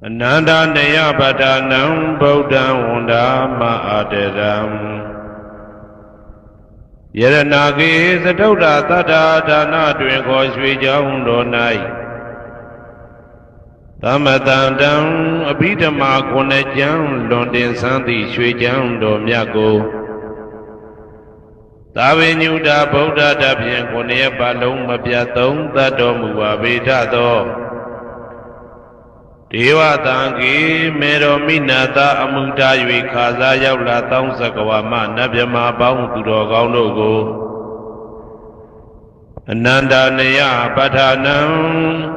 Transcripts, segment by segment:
Ananda Naya Padanam Bodhan Wanda Ma'adaram Yaranagi Sadauda Tada Dana Dwinko Swijang Donai Tamatandam Abhidama Konajang Londin Santi Swijang Domyago Tavinyuda Bodha Dabyan Konya Balong Mabyatom Tadomuwa Vedado Deva Tangi Mero Minata Amuda Yui Kaza Yaula Tang Sakawama Nabyama Baung Tudo Gaunogo Ananda Naya Padanam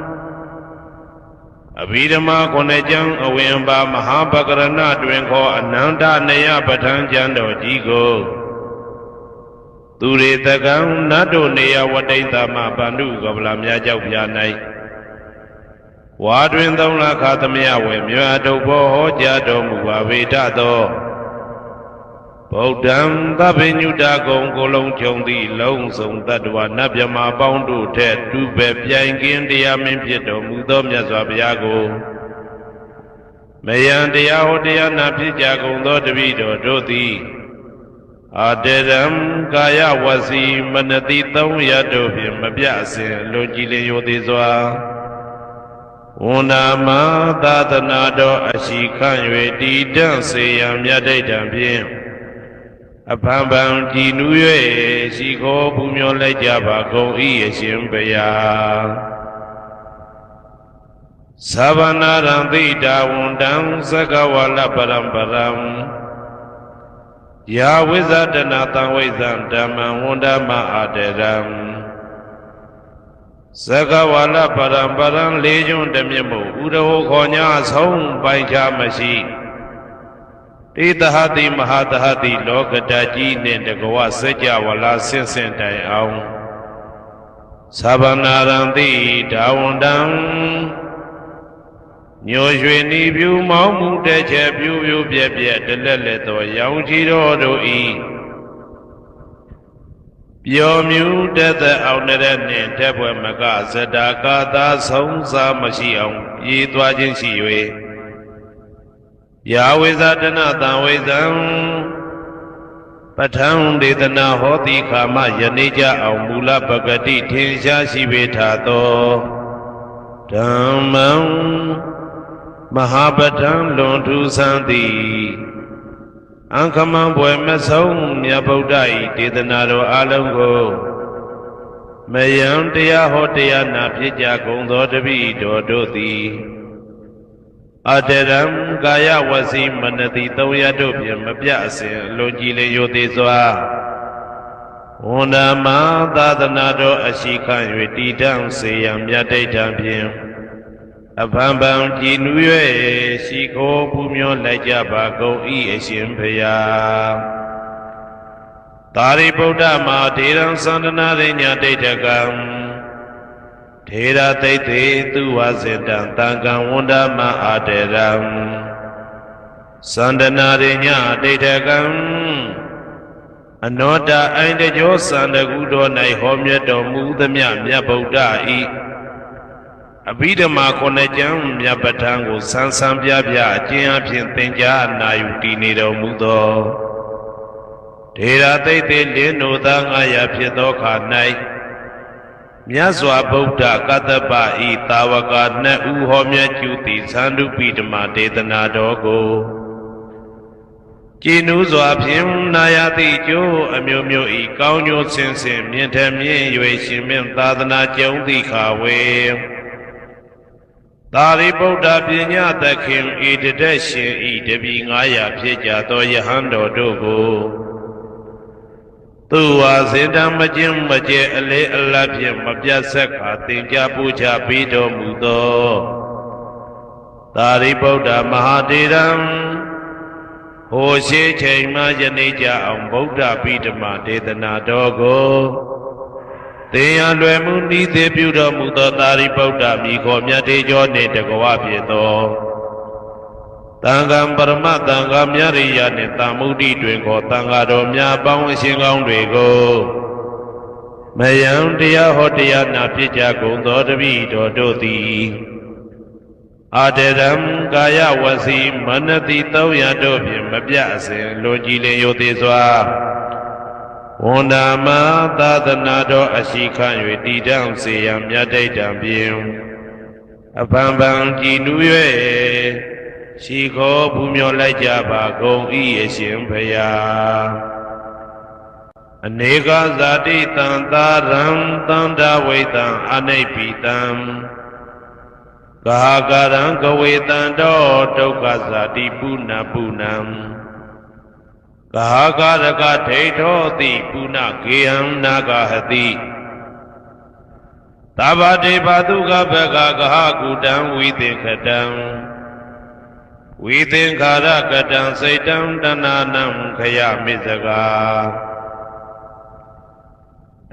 Abhidama Konajang Awimba Mahabakarana Dwinko Ananda Naya Patan Jando Jigo Ture Tagang Nado Naya Wadaita Ma Bandu Gablam Yajau Yanai Wadwin Dona Katamia Wim Yadobo Jado Muaveda Do Bodam Tabinu Dagong Golong Jondi Long Song Tadwa Nabyama Boundu Ted Dube Piangin Diamin Pieto Mudom Yazabiago Mayan Diao Diana Pijago Dodavido Dodi Aderam Gaya Wasi Manati Tom Yadobim Mabiasin Logile Yodizwa Unama Tatanado Ashikan Yeti Danse Yam Yadaitan Pim Apambam Jinue Shiko Pumyo Lejaba Go Ieshimbeya Savana Randita Wundam Sakawala Parambaram Yawizadana Wizam Dama Wundama Aderam Sakawala Parambaran Legion Demimu Udo Konya Song Baija Mashi Titahati Mahatahati Lokataji Nendagoa Seja Wala Sensentai Aung Sabanarandi Dawundam Nyoshweni View Mamu Deche View Bia Deleleto Yaujiro Doi Pyomu Dada Aunere Tebwe Maga Zadaka Da Songsa Mashiong Yitwajin Shiwe Yawizadana Tawizam Patang Dedana Hoti Kama Yanija Aumula Bagati Tinsha Shivetato Dhammam Mahabatan Lontu Santi Ankaman Boy Masong Yabodai Tidanaro Alango Mayam Tia Hotia Napija Gondo Devi Dodoti Aderam Gaya Wasi Manati Toya Dobium Mabiasi Logile Yodizwa Unama Dadanado Ashikan Yeti Dam Sayam Yate Tampium Abambam Jinue Shiko Pumyo Lajaba Go Ieshimbeya Tari Buddha Ma Tiram Sandana Rinya Tetagam Tera Tete Tuwazidan Tangam Wunda Ma Aderam Sandana Rinya Tetagam Anoda Ainde Jo Sandagudo Nai Homya Domu Damya Mya Buddha I Abhidama Konajam Yabatango Sansam Yabya Jian Tenja Nayuti Nido Mudo Tera Tete Lino Dangaya Piedoka Nai Myazwa Buddha Kataba I Tawaka Ne Uhomya Juti Sandu Pidama Dedana Dogo Jinuzwa Pim Nayati Jo Amyomyo I Kaunyo Sensim Yentamye Yueshimim Tadana Jondi Kawe Tari Buddha Pinya Takim Idadeshin Idabi Ngaya Pija To Yahando Dogo Tuwa Zindam Majim Maje Ale Alapim Mabjasaka Tinja Puja Pido Mudo Tari Buddha Mahadiram Hoshe Chaima Janija Am Buddha Pidama Dedana Dogo Deyan Mundi Deputa Muda Tari Buddha Miko Myate Jone Dagawa Pieto Tangam Parama Tangam Yariya Netamudi Dwinko Tangado Mya Bang Singong Dwigo Mayam Dia Hotia Napija Gundo Devi Dodoti အာတေရံကာယဝစီမနတိတောရတို့ဖြင့်မပြအစဉ်လိုကြည်လင်ယိုသေးစွာဝန္ဒာမသာသနာတော်အရှိခံ၍တည်တံ့စေရန်မြတ်တိတ်တံဖြင့်အပံပံကြည်နူး၍ရှိခေါ်ပူမျောလိုက်ကြပါကုန်၏အရှင်ဘုရားအနေကဇာတိတံသာရံတန္တဝိတံအနိဗ္ဗိတံကာကရံကဝေတံတောဒုက္ခဇာတိပုဏ္ဏပုဏ္ဏံကာကရကဒိဋ္ဌောတိပုဏ္ဏကေယံနာဂဟတိသဗ္ဗတေဘသုကဘဂကဟကုတံဝိသင်္ခတံဝိသင်္ခာရကတံစိတ်တံတဏနံခယမိစကာ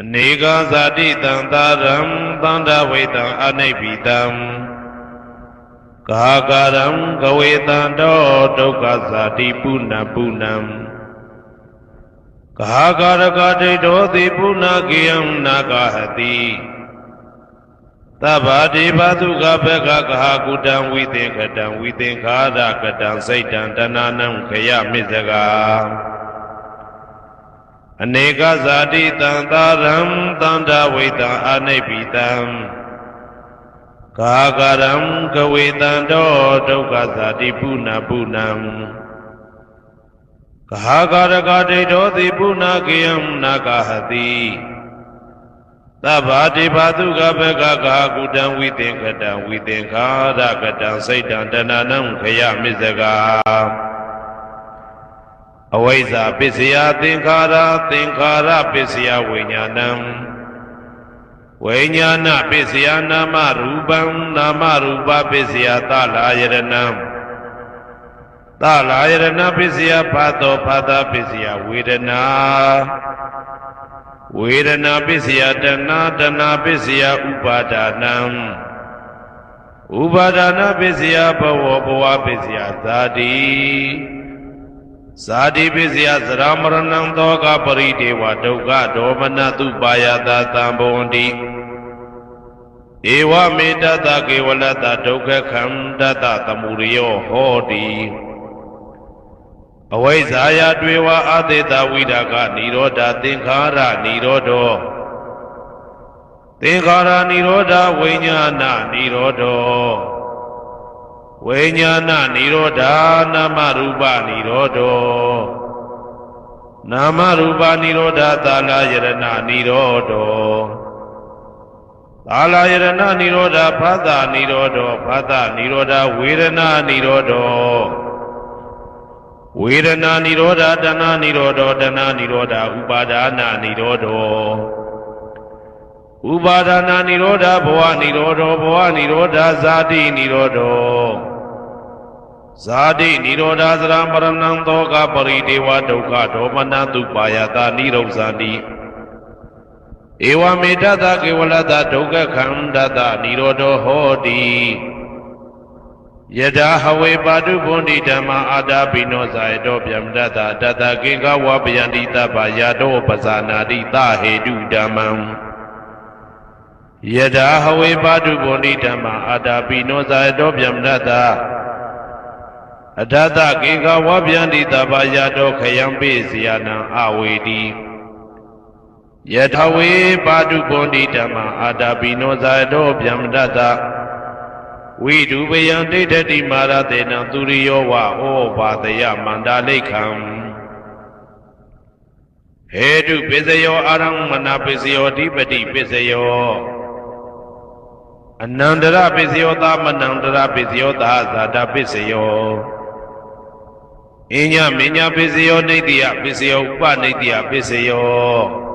အနေကဇာတိတံသာရံသန္တဝိတံအနိဗ္ဗိတံကာကရံကဝေတံတောဒုက္ခဇာတိပုဏ္ဏပုဏ္ဏံကာကရကဒိဋ္ဌောတိပုဏ္ဏကေယံနာဂဟတိသဗ္ဗတိဘသုကဘဂကဟကုတံဝိသင်္ခတံဝိသင်္ခာရကတံစိတ်တံတဏနံခယမိစကာအနေကဇာတိတံသာရံသန္တဝိတံအနိဗ္ဗိတံကာကရံကဝေတံတောဒုက္ခဇာတိပုဏ္ဏပုဏ္ဏံကာကရကဒိဋ္ဌောတိပုဏ္ဏကေယံနာဂဟတိသဗ္ဗတိဘသုကဘဂကဟကုတံဝိသင်္ခတံဝိသင်္ခာရကတံစိတ်တံတဏနံခယမိစကာအဝိဇ္ဇာပစ္စယသင်္ခါရသင်္ခါရပစ္စယဝိညာဏံဝိညာဏပစ္စယနာမရူပံနာမရူပပစ္စယသလာယရဏံသလာယရဏပစ္စယဖတ်သောဖတ်တာပစ္စယဝေဒနာဝေဒနာပစ္စယတဏတဏပစ္စယဥပါဒနံဥပါဒနာပစ္စယဘဝဘဝပစ္စယဇာတိဇာတိပစ္စယသရမရဏံသောကပရိဒေဝဒုက္ခဒေါမနတုပါယတာသံဘဝန္တိဧဝမေတ္တကေဝလတဒုက္ခခန္တတသမုရိယောဟောတိအဝိဇ္ဇာယတွေဝအသေတဝိဒကနိရောဓသင်္ခါရနိရောဓောသင်္ခါရနိရောဓဝိညာဏနိရောဓောဝိညာဏနိရောဓနာမရူပနိရောဓောနာမရူပနိရောဓသာလယရဏနိရောဓောသာလယရဏနိရောဓဖသနိရောဓောဖသနိရောဓဝေဒနာနိရောဓောဝေဒနာနိရောဓတဏနိရောဓတဏနိရောဓဥပါဒနာနိရောဓဥပါဒနာနိရောဓဘဝနိရောဓဘဝနိရောဓဇာတိနိရောဓဇာတိနိရောဓသရမရဏံသောကပရိဒေဝဒုက္ခဒေါမနတုပါယတာနိရောဇာတိဧဝမေတ္တကေဝလတဒုက္ခခန္တတနိရောဓဟောတိယထာဟဝေပါတုဘုန်တိဓမ္မာအာတာပိနောဇာယတောဗျမ္တတတတကေကဝပယန္တိတပ္ပယာတောပဇာနာတိသဟေတုဓမ္မံယထာဟဝေပါတုဘုန်တိဓမ္မာအာတာပိနောဇာယတောဗျမ္တတအထတကေကဝပယန္တိတပ္ပယာတောခယံပိစီယနံအဝေတိယထာဝေပါတုဘုန်တိဓမ္မာအာတာပိနောဇာယတောဗျမ္တတဝိဒုပယံဒိဋ္ဌတိမာရတေနံသူရိယောဝဩဘာတယမန္တာလိခံဟေတုပစ္စယောအာရမမနာပစ္စယောဓိပတိပစ္စယောအနန္တရပစ္စယောသမနန္တရပစ္စယောသာဇာတပစ္စယောအညမညပစ္စယောနိတ္တိယပစ္စယောဥပနိတ္တိယပစ္စယော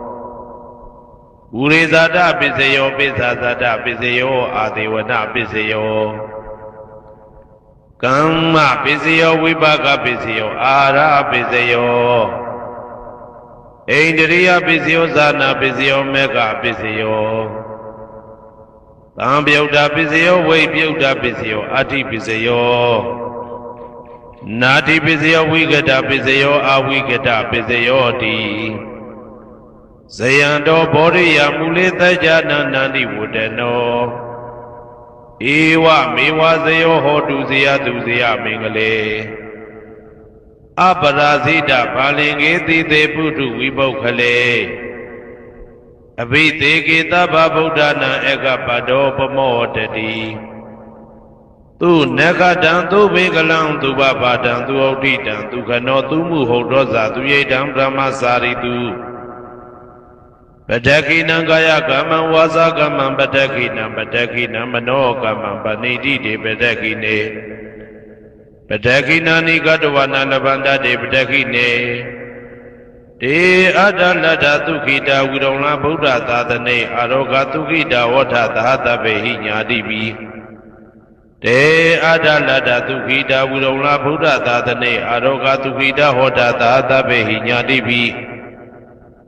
ဥရိဇာတပစ္စယောပိစ္ဆာဇာတပစ္စယောအာဒေဝနပစ္စယောကမ္မပစ္စယောဝိပါကပစ္စယောအာရပစ္စယောဣန္ဒြိယပစ္စယောဇာနာပစ္စယောမေဃပစ္စယောသံပြုတ်တာပစ္စယောဝိပြုတ်တာပစ္စယောအဋ္ဌိပစ္စယောနာတိပစ္စယောဝိကတပစ္စယောအဝိကတပစ္စယောတိဇယံတောဘောရိယမူလေတ္တနန္တိဝတ္တနောဣ ဧဝမေဝဇယောဟောတုဇယတုဇယမင်္ဂလေအပရာဇိတဘာလင်္ကေတိသေပုထုဝိပုခ္ခလေအဘိသေကေတဗ္ဗဗုဒ္ဓနာဧကပတောပမောတတိသူနဂတံသူဘေကလံသူဘဘာတံသူဩဋ္ဌိတံသူခနောသူမှုဟုတ်သောဇာသူယိတံဗြဟ္မစာရိတုပတခိနံကာယကမ္မံဝါစာကမ္မံပတခိနံပတခိနံမနောကမ္မံပဏိတိတေပတခိနေပတခိနာနိကတဝနာလဗန္တတေပတခိနေတေအတ္တလတ္ထသုခိတာဝိရုံလဗုဒ္ဓသာသနေအာရောဂသုခိတာဝဋ္ဌသဟတပေဟိညာတိပိတေအတ္တလတ္ထသုခိတာဝိရုံလဗုဒ္ဓသာသနေအာရောဂသုခိတာဟောတာသဟတပေဟိညာတိပိ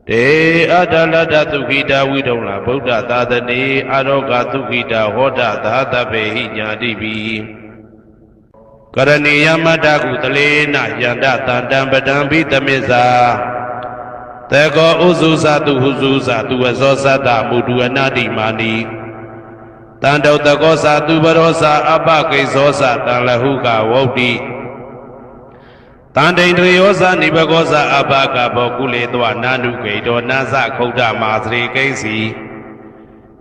တေအတ္တလတ္ထသုခိတာဝိရုံလဗုဒ္ဓသာသနေအာရောဂသုခိတာဟောတာသဟတပေဟိညာတိပိကရဏီယမတ္တကုတလေနယန္တတန္တံပတံဘိတမစ္ဆာတေကောဥစုသတုဟုစုသတုဝဇောသတ္တမုဒုအနာတိမာနိတန္တုတကောသတုပရောသအပကိဇောသတံလဟုကဝုတ်တိတန္တိန္ဒြေယောသနိဘကောသအပကဘောကုလေတောနာနုဂိတောနာသခုဒ္ဓမာသရေကိဉ္စီ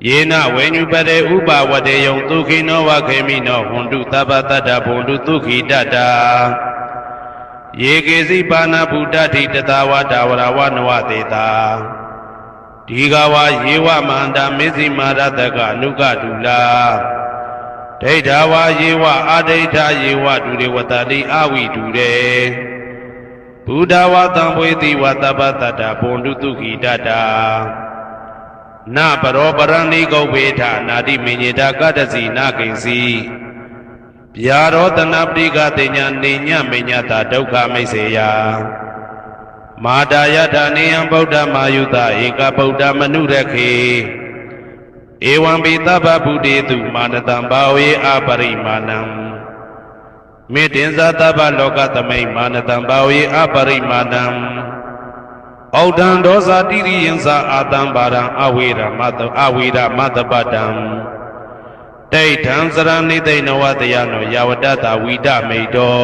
ယေနဝေညုပတေဥပဝတေယံဒုခိနောဝခေမိနောဟွန္တုသဗ္ဗတတ္တဘုံတုဒုခိတတ္တာယေကေစီပါဏဗုဒ္ဓတိတသာဝတာဝရဝနဝတေတာဒီဃဝယေဝမန္တမေဇိမာရတကအနုကတုလာဒိဋ္ဌာဝယေဝအာဒိဋ္ဌာယေဝဒုရေဝတတိအဝိတုရေဘုဒ္ဓဝတံဝေတိဝသဗ္ဗတတ္တဘုံတုဒုခိတတ္တာနပရောပရဏိဂုဝေထနာတိမေညေတာကတ္တစီနာကိဉ္စီဗျာရောတနာပရိကတိညာနေညမေညတာဒုက္ခမိတ်စေယမာတာယထာနေယံဗုဒ္ဓမာယုတဧကဗုဒ္ဓမနုရခေဧဝံပိသဗ္ဗဗုတေတုမာနတံဘာဝေအပရိမာဏံမေတ္တင်္ဇသဗ္ဗလောကသမိမာနတံဘာဝေအပရိမာဏံဩဒံဒောဇာတိရိယံသာအာတံပါရံအဝေရမတပတံဒိဋ္ဌံစရဏိသိဏဝတယနောယဝတ္တဝိဒမိတော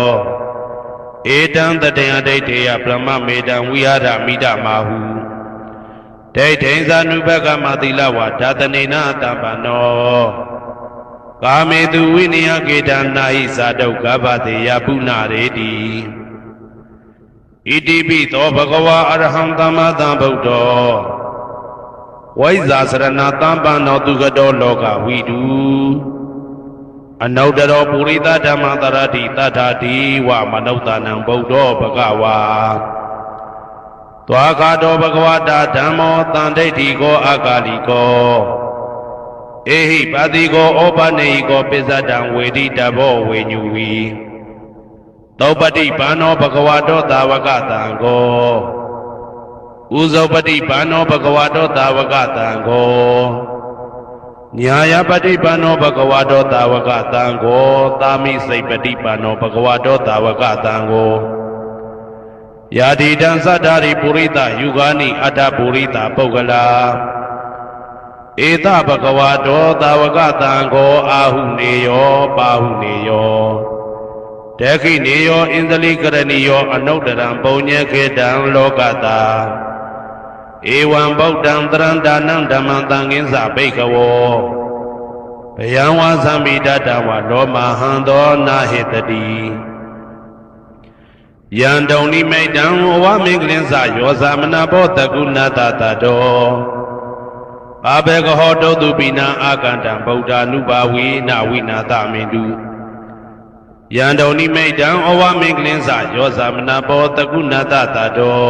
ဧတံတတေယဒိဋ္ဌေယဗြဟ္မမေတံဝိဟာရမိဒမာဟုဒိဋ္ဌိံဇာနုဘကမသီလဝါဓာတနေနတပ္ပနောကာမေတုဝိနယကေတံနာဟိသာဒုက္ခဘတေယပုဏ္ဏရေတိဣတိပိသောဘဂဝါအရဟံသမ္မာသမ္ဗုဒ္ဓောဝိဇာစရဏသမ္ပန္နောသူကတောလောကဝိတုအနုတ္တရောပုရိသဓမ္မတရတိတထာတိဝမနုဿာနံဗုဒ္ဓောဘဂဝါသွားခါတောဘဂဝတာဓမ္မောတန်ဒိဋ္ဌိကောအာဂါလိကောဧဟိပါတိကောဩပနေဟိကောပိစ္ဆတံဝေတိတဘောဝေညူဝီသောပတိဘာနောဘဂဝတောသာဝကတံကောဥဇောပတိဘာနောဘဂဝတောသာဝကတံကောညာယပတိဘာနောဘဂဝတောသာဝကတံကောသာမိစိတ်ပတိဘာနောဘဂဝတောသာဝကတံကောယာတိတံသတ္တာရိပုရိသယုဂာနိအတ္တပုရိသပုဂ္ဂလာဧတဘဂဝတောသာဝကတံကောအာဟုနေယောပါဟုနေယောဒခိနေယောဣန္ဒလိကရဏီယောအနုတ္တရံပုံညေခေတံလောကတာဧဝံဗုဒ္ဓံတရံဒါနံဓမ္မံသံဃိသဘိက္ခဝောဘယံဝါသံမိတတဝလောမဟံသောနာဟိတတိယံတုံနိမိတံဝမင်္ဂလင်းစယောသမနာဘောတကုဏတတတောဘာဘေကဟောတုတုပိနာအာကန္တံဗုဒ္ဓ ानु ဘာဝေနဝိနာသမင်တုယံတုံနိမိတံဩဝမင်္ဂလင်းစယောသမနာဘောတကုဏတတတော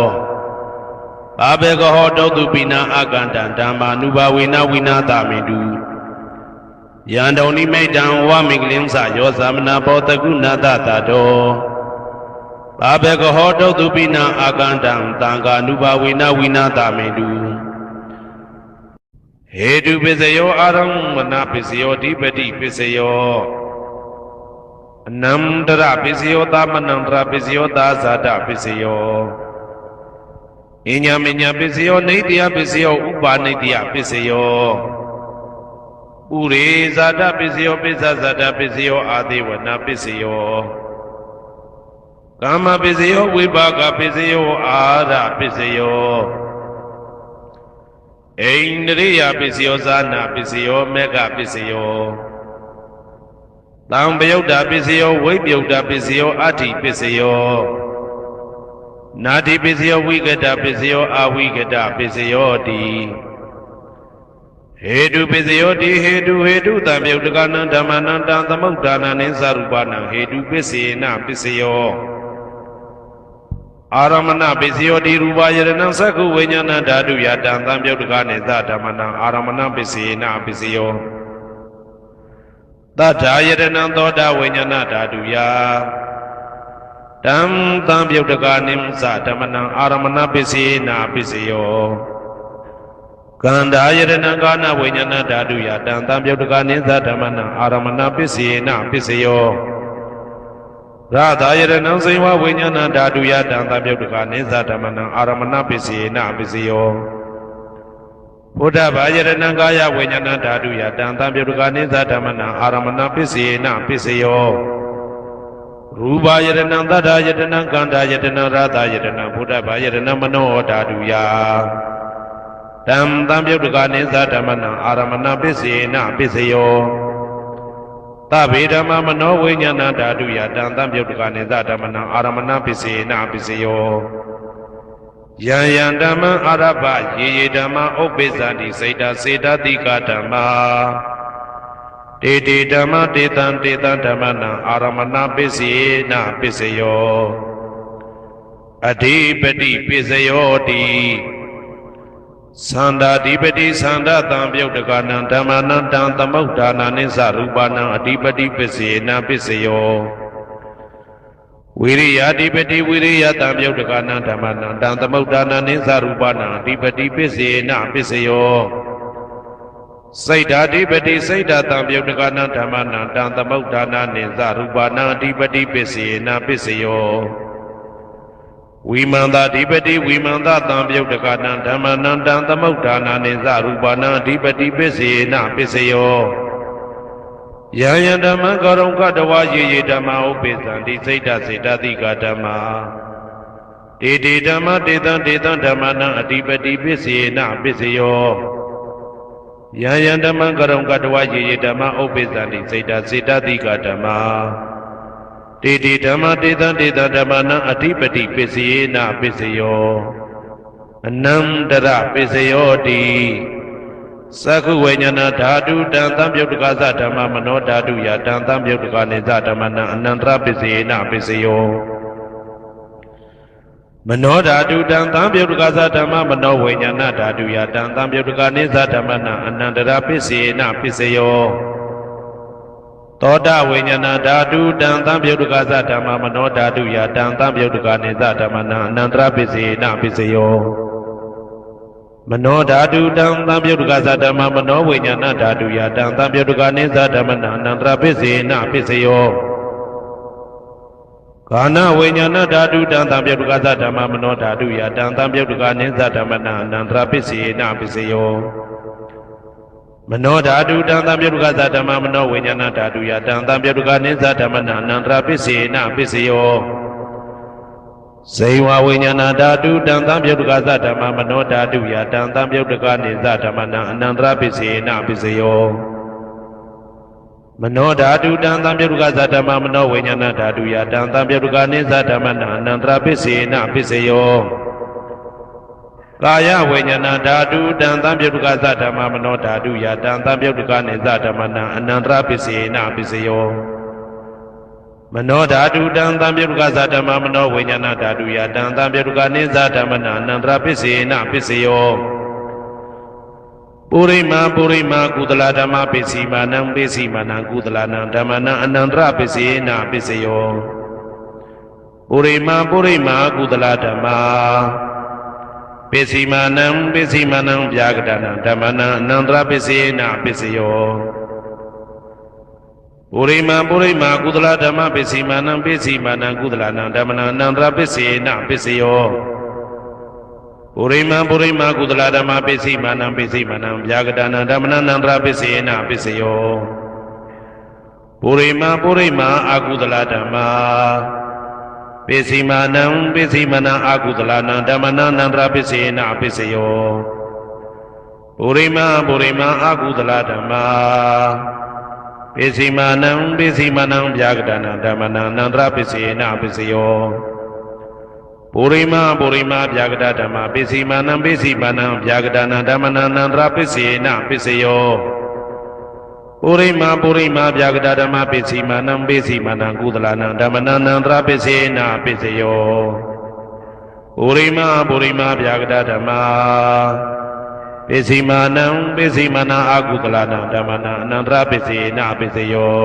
ဘာဘေကဟောတုတုပိနာအာကန္တံဓမ္မာနုဘာဝေနဝိနာသမင်တုယံတုံနိမိတံဩဝမင်္ဂလင်းစယောသမနာဘောတကုဏတတတောဘာဘေကဟောတုတုပိနာအာကန္တံသံဃာနုဘာဝေနဝိနာသမင်တုဟေတုပစ္စယောအာရမဏပစ္စယောဓိပတိပစ္စယောအနန္တရပစ္စယောသမနန္တရပစ္စယောသာဇာတပစ္စယောအညမညပစ္စယောနေတ္တယပစ္စယောဥပါနေတ္တယပစ္စယော ပုရိဇာတပစ္စယောပိစ္ဆဇာတပစ္စယောအာသေဝနာပစ္စယောကာမပစ္စယောဝိပါကပစ္စယောအာရပစ္စယောဣန္ဒရိယပစ္စယောဇာနာပစ္စယောမေဃပစ္စယောသံပယုတ်တာပစ္စယောဝိပယုတ်တာပစ္စယောအဋ္ဌိပစ္စယောနာတိပစ္စယောဝိကတပစ္စယောအဝိကတပစ္စယောတိဟေတုပစ္စယောတိဟေတုသံပယုတ်တကနံဓမ္မနံတံသမုဋ္ဌာနံနိသရူပနံဟေတုပစ္စေနပစ္စယောအာရမဏပစ္စယောတိရူပယရဏံသက္ခုဝိညာဏဓာတုယတံသံပယုတ်တကနိသဓမ္မနံအာရမဏပစ္စေနပစ္စယောသတ္ထာယတနံသောတာဝိညာဏဓာတုယတံသံပယုတ်တကနိသဓမ္မနံအာရမဏပစ္စေနပစ္စယောကန္တာယတနံကာနဝိညာဏဓာတုယတံသံပယုတ်တကနိသဓမ္မနံအာရမဏပစ္စေနပစ္စယောရသာယတနံစေဝဝိညာဏဓာတုယတံသံပယုတ်တကနိသဓမ္မနံအာရမဏပစ္စေနပစ္စယောဘုဒ္ဓဘာယတနံကာယဝိညာဏဓာတုယတံသံပယုတ်တကနိသဓမ္မနံအာရမဏပစ္စေနပစ္စယောရူပယတနံသတ္ထာယတနံကန္တာယတနံရသာယတနံဘုဒ္ဓဘာယတနံမနောဓာတုယတံသံပယုတ်တကနိသဓမ္မနံအာရမဏပစ္စေနပစ္စယောသဗ္ဗေဓမ္မမနောဝိညာဏဓာတုယတံသံပယုတ်တကနိသဓမ္မနံအာရမဏပစ္စေနပစ္စယောယံယံဓမ္မအာရဘယေဓမ္မဥပ္ပိစ္ဆန္တိစိတ်တစေတတိကဓမ္မာတေတေဓမ္မတေတံဓမ္မနံအာရမဏပစ္စေနပစ္စယောအဓိပတိပစ္စယောတိသန္တာဓိပတိသန္တာတံပယုတ်တကနံဓမ္မနံတံသမုဋ္ဌာနနိသရူပနံအဓိပတိပစ္စေနပစ္စယောဝိရိယဓိပတိဝိရိယတံပယုတ်တကနံဓမ္မနံတံသမုဋ္ဌာနနိသရူပနံအဓိပတိပစ္စေနပစ္စယောစိတ်ဓာဓိပတိစိတ်ဓာတံပယုတ်တကနံဓမ္မနံတံသမုဋ္ဌာနနိသရူပနံအဓိပတိပစ္စေနပစ္စယောဝိမန္တာဓိပတိဝိမန္တာတံပယုတ်တကနံဓမ္မနံတံသမုဋ္ဌာနနိသရူပနံအဓိပတိပစ္စေနပစ္စယောယံယံဓမ္မကရုံကတဝယေဓမ္မဥပ္ပိသန္တိစိတ်ဓာစေတတိကဓမ္မာတေတေဓမ္မတေတံဓမ္မနံအဓိပတိပစ္စေနပစ္စယောယံယံဓမ္မကရုံကတဝယေဓမ္မဥပ္ပိသန္တိစိတ်ဓာစေတတိကဓမ္မာတေတေဓမ္မတေတံဓမ္မနံအဓိပတိပစ္စေနပစ္စယောအနန္တရပစ္စယောတိသက္ခုဝိညာဏဓာတုတံသံပယုတ်တကသဓမ္မမနောဓာတုယတံသံပယုတ်တကနိသဓမ္မနံအနန္တရပစ္စေနပစ္စယောမနောဓာတုတံသံပယုတ်တကသဓမ္မမနောဝိညာဏဓာတုယတံသံပယုတ်တကနိသဓမ္မနံအနန္တရပစ္စေနပစ္စယောသောတာဝိညာဏဓာတုတံသံပယုတ်တကသဓမ္မမနောဓာတုယတံသံပယုတ်တကနိသဓမ္မနံအနန္တရပစ္စေနပစ္စယောမနောဓာတုတံသံပယုတ်တကသဓမ္မမနောဝိညာဏဓာတုယတံသံပယုတ်တကနိသဓမ္မနံအနန္တရပစ္စေနပစ္စယောကာနဝိညာဏဓာတုတံသံပယုတ်တကသဓမ္မမနောဓာတုယတံသံပယုတ်တကနိသဓမ္မနံအနန္တရပစ္စေနပစ္စယောမနောဓာတုတံသံပယုတ်တကသဓမ္မမနောဝိညာဏဓာတုယတံသံပယုတ်တကနိသဓမ္မနံအနန္တရပစ္စေနပစ္စယောဇေဝဝိညာဏဓာတုတံသံပယုတ်တကသဓမ္မမနောဓာတုယတံသံပယုတ်တကနိသဓမ္မနံအနန္တရပစ္စေနပစ္စယောမနောဓာတုတံသံပယုတ်တကသဓမ္မမနောဝိညာဏဓာတုယတံသံပယုတ်တကနိသဓမ္မနံအနန္တရပစ္စေနပစ္စယောကာယဝိညာဏဓာတုတံသံပယုတ်တကသဓမ္မမနောဓာတုယတံသံပယုတ်တကနိသဓမ္မနံအနန္တရပစ္စေနပစ္စယောမနောဓာတုတံသံပယုတ်တကသဓမ္မမနောဝိညာဏဓာတုယတံသံပယုတ်တကနိသဓမ္မနံအနန္တရပစ္စေနပစ္စယောပုရိမာကုသလဓမ္မပစ္စီမာနံပစ္စီမာနံကုသလနံဓမ္မနံအနန္တရပစ္စေနပစ္စယောပုရိမာကုသလဓမ္မာပစ္စီမာနံဗျာကတနံဓမ္မနံအနန္တရပစ္စေနပစ္စယောပုရိမာကုသလဓမ္မပစ္စီမာနံကုသလနံဓမ္မနံအနန္တရပစ္စေနပစ္စယော ပုရိမကုသလဓမ္မပစ္စည်းမာနံဗျာကတနာဓမ္မနန္တရာပစ္စယေနပစ္စယောပုရိမအကုသလဓမ္မပစ္စည်းမာနံအကုသလနံဓမ္မနန္တရာပစ္စယေနပစ္စယောပုရိမအကုသလဓမ္မပစ္စည်းမာနံဗျာကတနာဓမ္မနန္တရာပစ္စယေနပစ္စယောပုရိမဗျာကတဓမ္မပစ္စည်းမာနံဗျာကတနာဓမ္မနန္တရာပစ္စယေနပစ္စယောပုရိမဗျာကတဓမ္မပစ္စည်းမာနံကုသလနံဓမ္မနန္တရာပစ္စယေနပစ္စယောပုရိမဗျာကတဓမ္မပစ္စည်းမာနံအကုသလနံဓမ္မနန္တရာပစ္စယေနပစ္စယော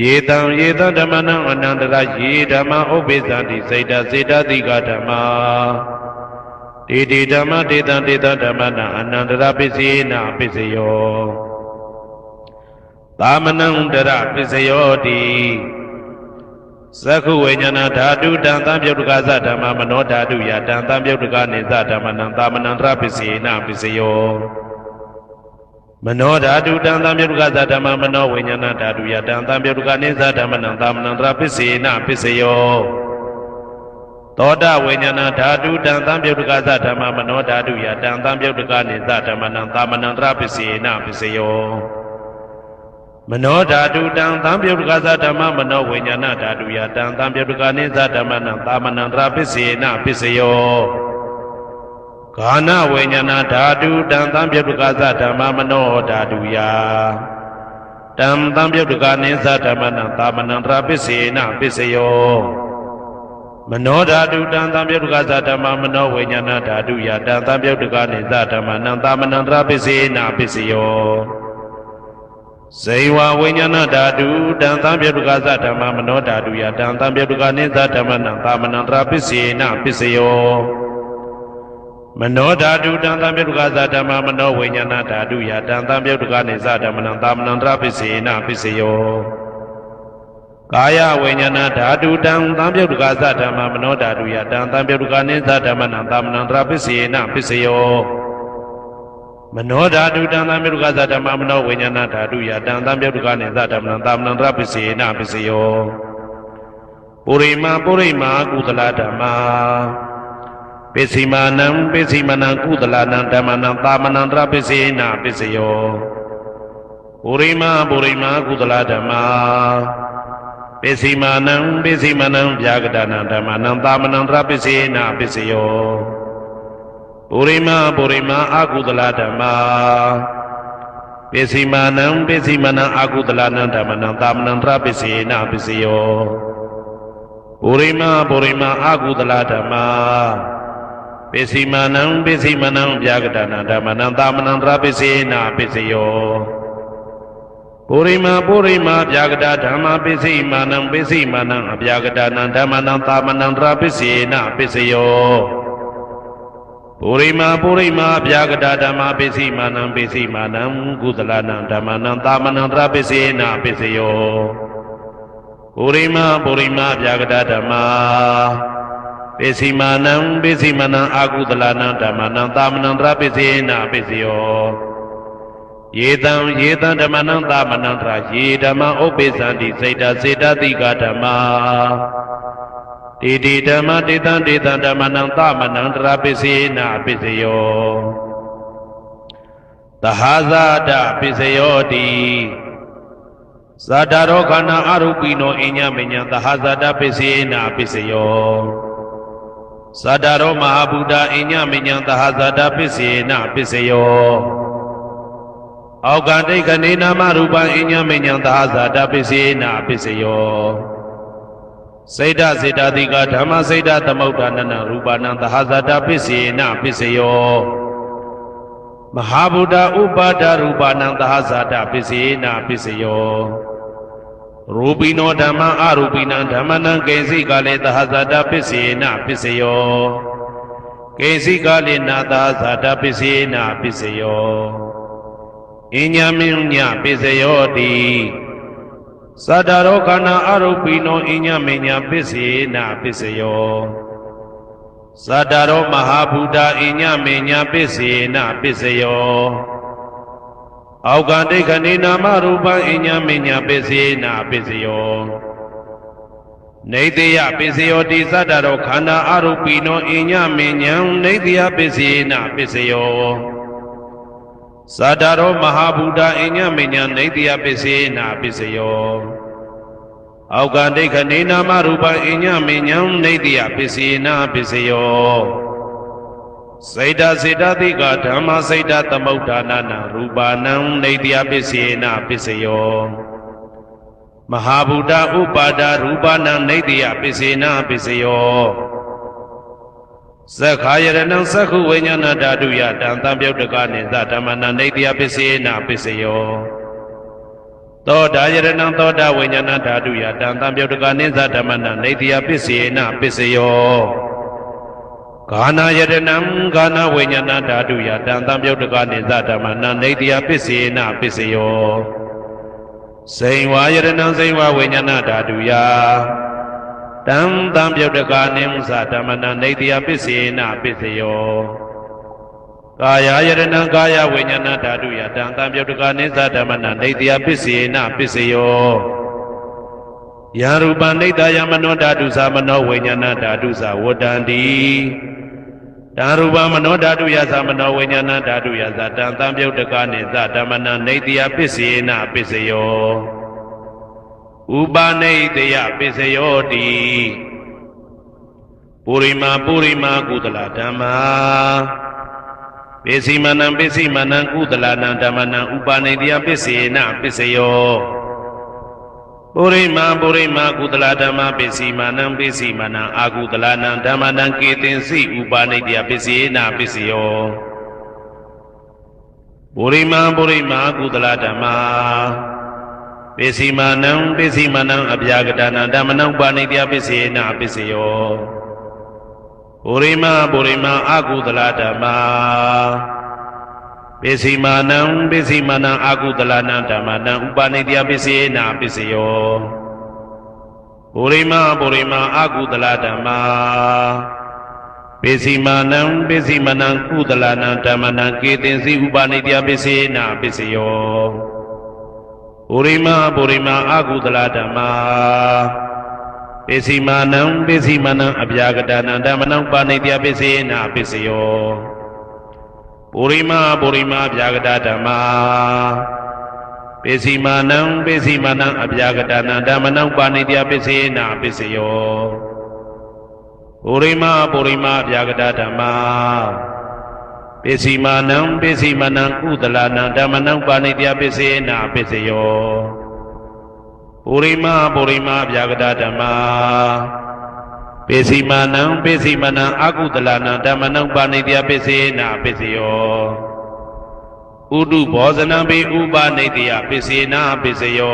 ယေတံဓမ္မနံအနန္တရာယေဓမ္မဥပ္ပိသန္တိစေတတိကဓမ္မတေဓမ္မတေတံဓမ္မနံအနန္တရာပစ္စယေနပစ္စယောသာမနံတရပစ္စယောတိသက္ခုဝိညာဏဓာတုတံသံပြုတ်တကသဓမ္မမနောဓာတုယတံသံပြုတ်တကနေသဓမ္မနံသာမနန္တရပစ္စယေနပစ္စယောမနောဓာတုတံသံပြုတ်တကသဓမ္မမနောဝိညာဏဓာတုယတံသံပြုတ်တကနေသဓမ္မနံသာမနန္တရပစ္စယေနပစ္စယောသောတဝိညာဏဓာတုတံသံပြုတ်တကသဓမ္မမနောဓာတုယတံသံပြုတ်တကနေသဓမ္မနံသာမနန္တရပစ္စယေနပစ္စယောမနောဓာတုတံသံပြုတ်တကသဓမ္မမနောဝိညာဏဓာတုယတံသံပြုတ်တကနေသဓမ္မနံသာမနန္တရပစ္စယေနပစ္စယောဂာနဝိညာဏဓာတုတံသံပြုတ်တကသဓမ္မမနောဓာတုယတံသံပြုတ်တကနေသဓမ္မနံသာမနန္တရပစ္စယေနပစ္စယောမနောဓာတုတံသံပြုတ်တကသဓမ္မမနောဝိညာဏဓာတုယတံသံပြုတ်တကနေသဓမ္မနံသာမနန္တရပစ္စယေနပစ္စယောဇေဝဝိညာဏဓာတုတံသံပြုတ်တကသဓမ္မမနောဓာတုယတံသံပြုတ်တကနေသဓမ္မနံသာမနန္တရပစ္စယေနပစ္စယောမနောဓာတုတံသံပြုတ်တကသဓမ္မမနောဝိညာဏဓာတုယတံသံပြုတ်တကနေသဓမ္မနံသာမနန္တရပစ္စယေနပစ္စယောကာယဝိညာဏဓာတုတံသံပြုတ်တကသဓမ္မမနောဓာတုယတံသံပြုတ်တကနေသဓမ္မနံသာမနန္တရပစ္စယေနပစ္စယောမနောဓာတုတံသံပြုတ်တကသဓမ္မမနောဝိညာဏဓာတုယတံသံပြုတ်တကနေသဓမ္မနံသာမနန္တရပစ္စယေနပစ္စယောပုရိမကုသလဓမ္မပစ္စည်းမာနံကုသလနံဓမ္မနံသာမနန္တရပစ္စယေနပစ္စယောပုရိမကုသလဓမ္မပစ္စည်းမာနံဗျာကတနာဓမ္မနံသာမနန္တရပစ္စယေနပစ္စယောပုရိမအကုသလဓမ္မပစ္စည်းမာနံအကုသလနံဓမ္မနံသာမနန္တရပစ္စယေနပစ္စယောပုရိမအကုသလဓမ္မပစ္စည်းမာနံဗျာကတနာဓမ္မနံသာမနန္တရပစ္စယေနပစ္စယောပုရိမဗျာကတဓမ္မပစ္စည်းမာနံအဗျာကတနာဓမ္မနံသာမနန္တရပစ္စယေနပစ္စယောပုရိမဗျာကတဓမ္မပစ္စည်းမာနံကုသလနံဓမ္မနံသာမနန္တရပစ္စယေနပစ္စယောပုရိမဗျာကတဓမ္မပစ္စည်းမာနံအကုသလနံဓမ္မနံသာမနန္တရပစ္စယေနပစ္စယောယေတံဓမ္မနံသာမနန္တရာယေဓမ္မဥပ္ပိသန္တိစေတတိကဓမ္မတေဓမ္မတေတံဓမ္မနံသာမနန္တရာပစ္စယေနပစ္စယောသဟဇာတပစ္စယောတိဇာတာရောခန္ဓာအရူပိနောအညမညံသဟဇာတပစ္စယေနပစ္စယောဇာတာရောမဟာဗုဒ္ဓအညမညံသဟဇာတပစ္စယေနပစ္စယောအောက်ကတိခဏေနာမရူပံအညမညံသဟဇာတပစ္စယေနပစ္စယောစေတတိကဓမ္မစေတသမုဋ္ဌာနနရူပနံသဟဇာတပစ္စယေနပစ္စယောမဟာဗုဒ္ဓဥပါဒရူပနံသဟဇာတပစ္စယေနပစ္စယောရူပိနောဓမ္မအရူပိနံဓမ္မနံကေစီကလေသဟဇာတပစ္စယေနပစ္စယောကေစီကလေနာသဟဇာတပစ္စယေနပစ္စယောအညမညပစ္စယောတိသတ္တရောခန္ဓာအရူပိနောအညမညပစ္စယေနပစ္စယော Sadaro Mahabuddha Inya Menya Pisena Pisayo Augante Kanina Marupa Inya Menya Pisena Pisayo Naidiya Pisayo Di Sadaro Khana Arupino Inya Menya Naidiya Pisena Pisayo Sadaro Mahabuddha Inya Menya Naidiya Pisena Pisayo Augante Kanina Marupa Inya Menya Naidiya Pisena Pisayo Saida Siddhatika Dhamma Saida Tamaudanana Rupanam Naidiya Pisena Pisayo Mahabuddha Upada Rupanam Naidiya Pisena Pisayo Sakhayaranam Sakhu Vinyana Dhaduya Dantam Yaudaka Nisa Dhammana Naidiya Pisena Pisayo Toda Yaranam Toda Vinyana Dhaduya Dantam Yaudaka Nisa Dhammana Naidiya Pisena Pisayo Gana Yaranam Gana Vinyana Dhaduya Dantam Yaudaka Nisa Dhammana Naidiya Pisena Pisayo Sainwa Yaranam Sainwa Vinyana Dhaduya Dantam Yaudaka Nisa Dhammana Naidiya Pisena Pisayo Kaya Yaranam Kaya Vinyana Dhaduya Dantam Yaudaka Nisa Dhammana Naidiya Pisena Pisayo Yarupa Nidaya Mano Dhadusa Mano Vinyana Dhadusa Vodandi Darupa Mano Dhaduya Samano Vinyana Dhaduya Dantam Yaudaka Nisa Dhammana Naidiya Pisena Pisayo Upanaideya Pisayo Di Purima Purima Kudala Dhamma Pesimanam Pesimanam Kudalanam Dhammanam Upanaideya Pisena Pisayo Purima Purima Kudala Dhamma Pesimanam Pesimanam Akudalanam Dhammanam Ketinsi Upanaideya Pisena Pisayo Purima Purima Kudala Dhamma Pesimanam Pesimanam Abhyagadana Dhammanam Upanaideya Pisena Pisayo Purima Purima Akudala Dhamma Pesimanam Pesimanam Akudalanam Dhammanam Upanaideya Pisena Pisayo Purima Purima Akudala Dhamma Pesimanam Pesimanam Kudalanam Dhammanam Ketinsi Upanaideya Pisena Pisayo Purima Purima Akudala Dhamma Pesimanam Pesimanam Abhyagadana Dhammanam Upanaideya Pisena Pisayo Purima Purima Abhyagada Dhamma Pesimanam Pesimanam Abhyagadana Dhammanam Upanaideya Pisena Pisayo Purima Purima Abhyagada Dhamma Pesimanam Pesimanam Kudalanam Dhammanam Upanaideya Pisena Pisayo Purima Purima Abhyagada Dhamma Pesimanam Pesimanam Akudalanam Dhammanam Upanaideya Pisena Pisayo Udu Bhojanam Pi Upanaideya Pisena Pisayo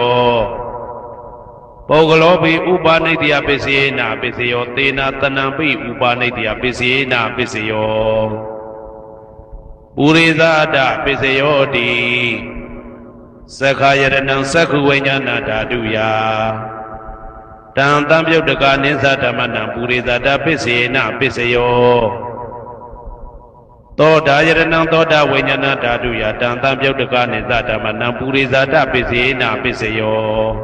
Pogalo Pi Upanaideya Pisena Pisayo Tena Tanam Pi Upanaideya Pisena Pisayo Purizada Pisayo Di Sakhayaranam Sakhu Vinyana Dhaduya Dantam Yaudaka Nisa Dhammana Purizada Pisena Pisayo Toda Yaranam Toda Vinyana Dhaduya Dantam Yaudaka Nisa Dhammana Purizada Pisena Pisayo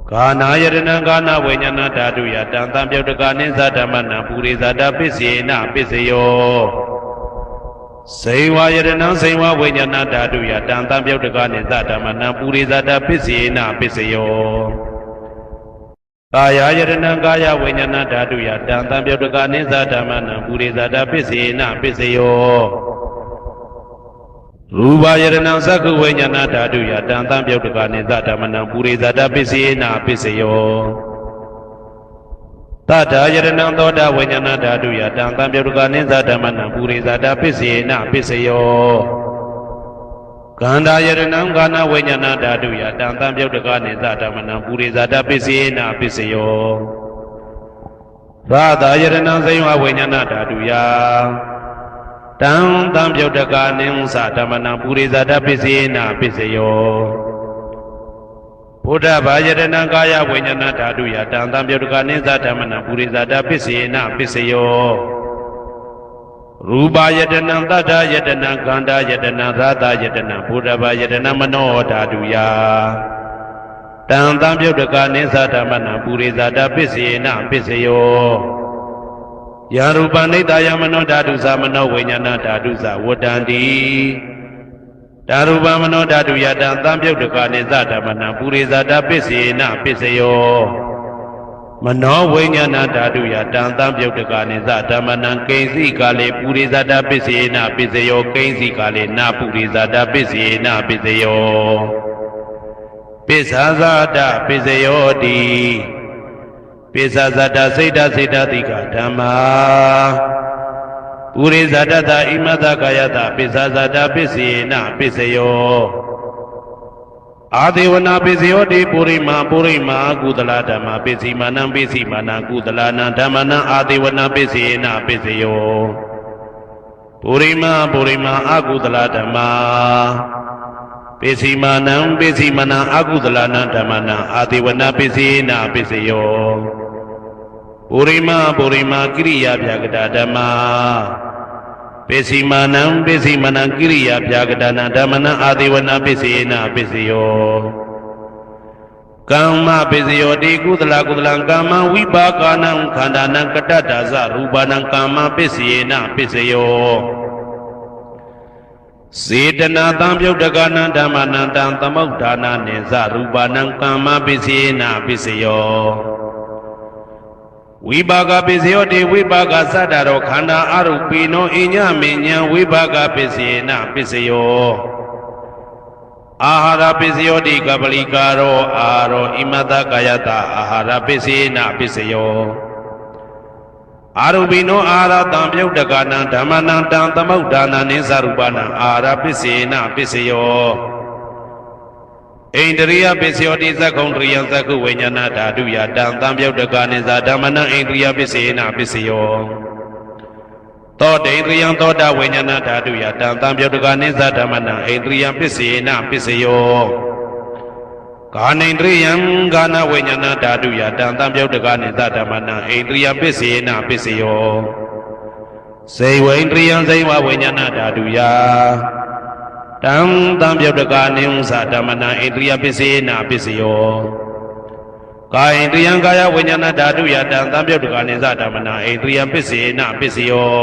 Gana Yaranam Gana Vinyana Dhaduya Dantam Yaudaka Nisa Dhammana Purizada Pisena Pisayo Sainwa Yaranam Sainwa Vinyana Dhaduya Dantam Yaudaka Nisa Dhammana Purizada Pisena Pisayo Kaya Yaranam Kaya Vinyana Dhaduya Dantam Yaudaka Nisa Dhammana Purizada Pisena Pisayo Rupa Yaranam Sakhu Vinyana Dhaduya Dantam Yaudaka Nisa Dhammana Purizada Pisena Pisayo Tata Yaranam Toda Vinyana Dhaduya Dantam Yaudaka Nisa Dhammana Purizada Pisena Pisayo Ganda Yaranam Gana Vinyana Dhaduya Dantam Yaudaka Nisa Dhammana Purizada Pisena Pisayo Radha Yaranam Sainwa Vinyana Dhaduya Dantam Yaudaka Nisa Dhammana Purizada Pisena Pisayo ဘုဒ္ဓဘာယတနာကာယဝိညာဏဓာတုယတံသံပြုတ်တကနိသဓမ္မနံပုရိသတာပစ္စေနပစ္စယောရူပယတနာတတ္ထယတနာခန္ဓာယတနာသာသယတနာဘုဒ္ဓဘာယတနာမနောဓာတုယတံသံပြုတ်တကနိသဓမ္မနံပုရိသတာပစ္စေနပစ္စယောယရူပနိတယမနောဓာတုသမနောဝိညာဏဓာတုသဝတ္တန္တိဓာရူပမနောဓာတုယတံသံပြုတ်တကနိသဓမ္မနံပုရိသတာပစ္စေနပစ္စယောမနောဝိညာဏဓာတုယတံသံပြုတ်တကနိသဓမ္မနံကိဉ္စီကာလေပုရိသတာပစ္စေနပစ္စယောကိဉ္စီကာလေနပုရိသတာပစ္စေနပစ္စယောပိစ္ဆာဇာတပစ္စယောတိပိစ္ဆာဇာတစိတ်တစိတ်တတိကဓမ္မာပုရိသတတဣမတကာယတပိစ္ဆာဇာတပစ္စေနပစ္စယောအာဒေဝနာပစ္စယောတိပုရိမာကုသလဓမ္မပစ္စည်းမာနံပစ္စည်းမာနံကုသလနံဓမ္မနံအာဒေဝနာပစ္စေနပစ္စယောပုရိမာအကုသလဓမ္မာပစ္စည်းမာနံပစ္စည်းမာနံအကုသလနံဓမ္မနံအာဒေဝနာပစ္စေနပစ္စယောပုရိမာကိရိယာပြာကတာဓမ္မာပစ္စည်းမာနံကိရိယာပြာကတာနံဓမ္မနံအာဒေဝနာပစ္စေနပစ္စယောကမ္မပစ္စယောတိကုသလကမ္မဝိပါကနံခန္ဓာနံကတ္တဒါဇရူပနံကမ္မပစ္စေနပစ္စယောစေတနာတံပြုတ်တကနံဓမ္မနံတံသမုဋ္ဌာနာနိသရူပနံကမ္မပစ္စေနပစ္စယောဝိပါကပစ္စယောတိဝိပါကသတ္တရောခန္ဓာအရုပိနောအညမေညံဝိပါကပစ္စေနပစ္စယောအာဟာရပစ္စယောတိကပလိကာရောအာရောဣမတကာယတအာဟာရပစ္စေနပစ္စယောအာရုပိနောအာဟာရတံပြုတ်တကနံဓမ္မနံတံသမုဋ္ဌာနာနိသရူပနံအာဟာရပစ္စေနပစ္စယောဣန္ဒရိယပစ္စယောတိသက္ကုံတရိယသက္ကုဝိညာဏဓာတုယတံသံပြုတ်တကနိသဓမ္မနံဣန္ဒရိယပစ္စေနပစ္စယောသောတေန္ဒရိယသောတာဝိညာဏဓာတုယတံသံပြုတ်တကနိသဓမ္မနံဣန္ဒရိယပစ္စေနပစ္စယောကာနိန္ဒရိယံကာနဝိညာဏဓာတုယတံသံပြုတ်တကနိသဓမ္မနံဣန္ဒရိယပစ္စေနပစ္စယောစေဝိန္ဒရိယံစေဝဝိညာဏဓာတုယတံသံပြုတ်တကနိဥ္စဓမ္မနံဣန္ဒရိယပစ္စေနပစ္စယောကာယိန္ဒရိယံကာယဝိညာဏဓာတုယတံသံပြုတ်တကနိသဓမ္မနံဣန္ဒရိယပစ္စေနပစ္စယော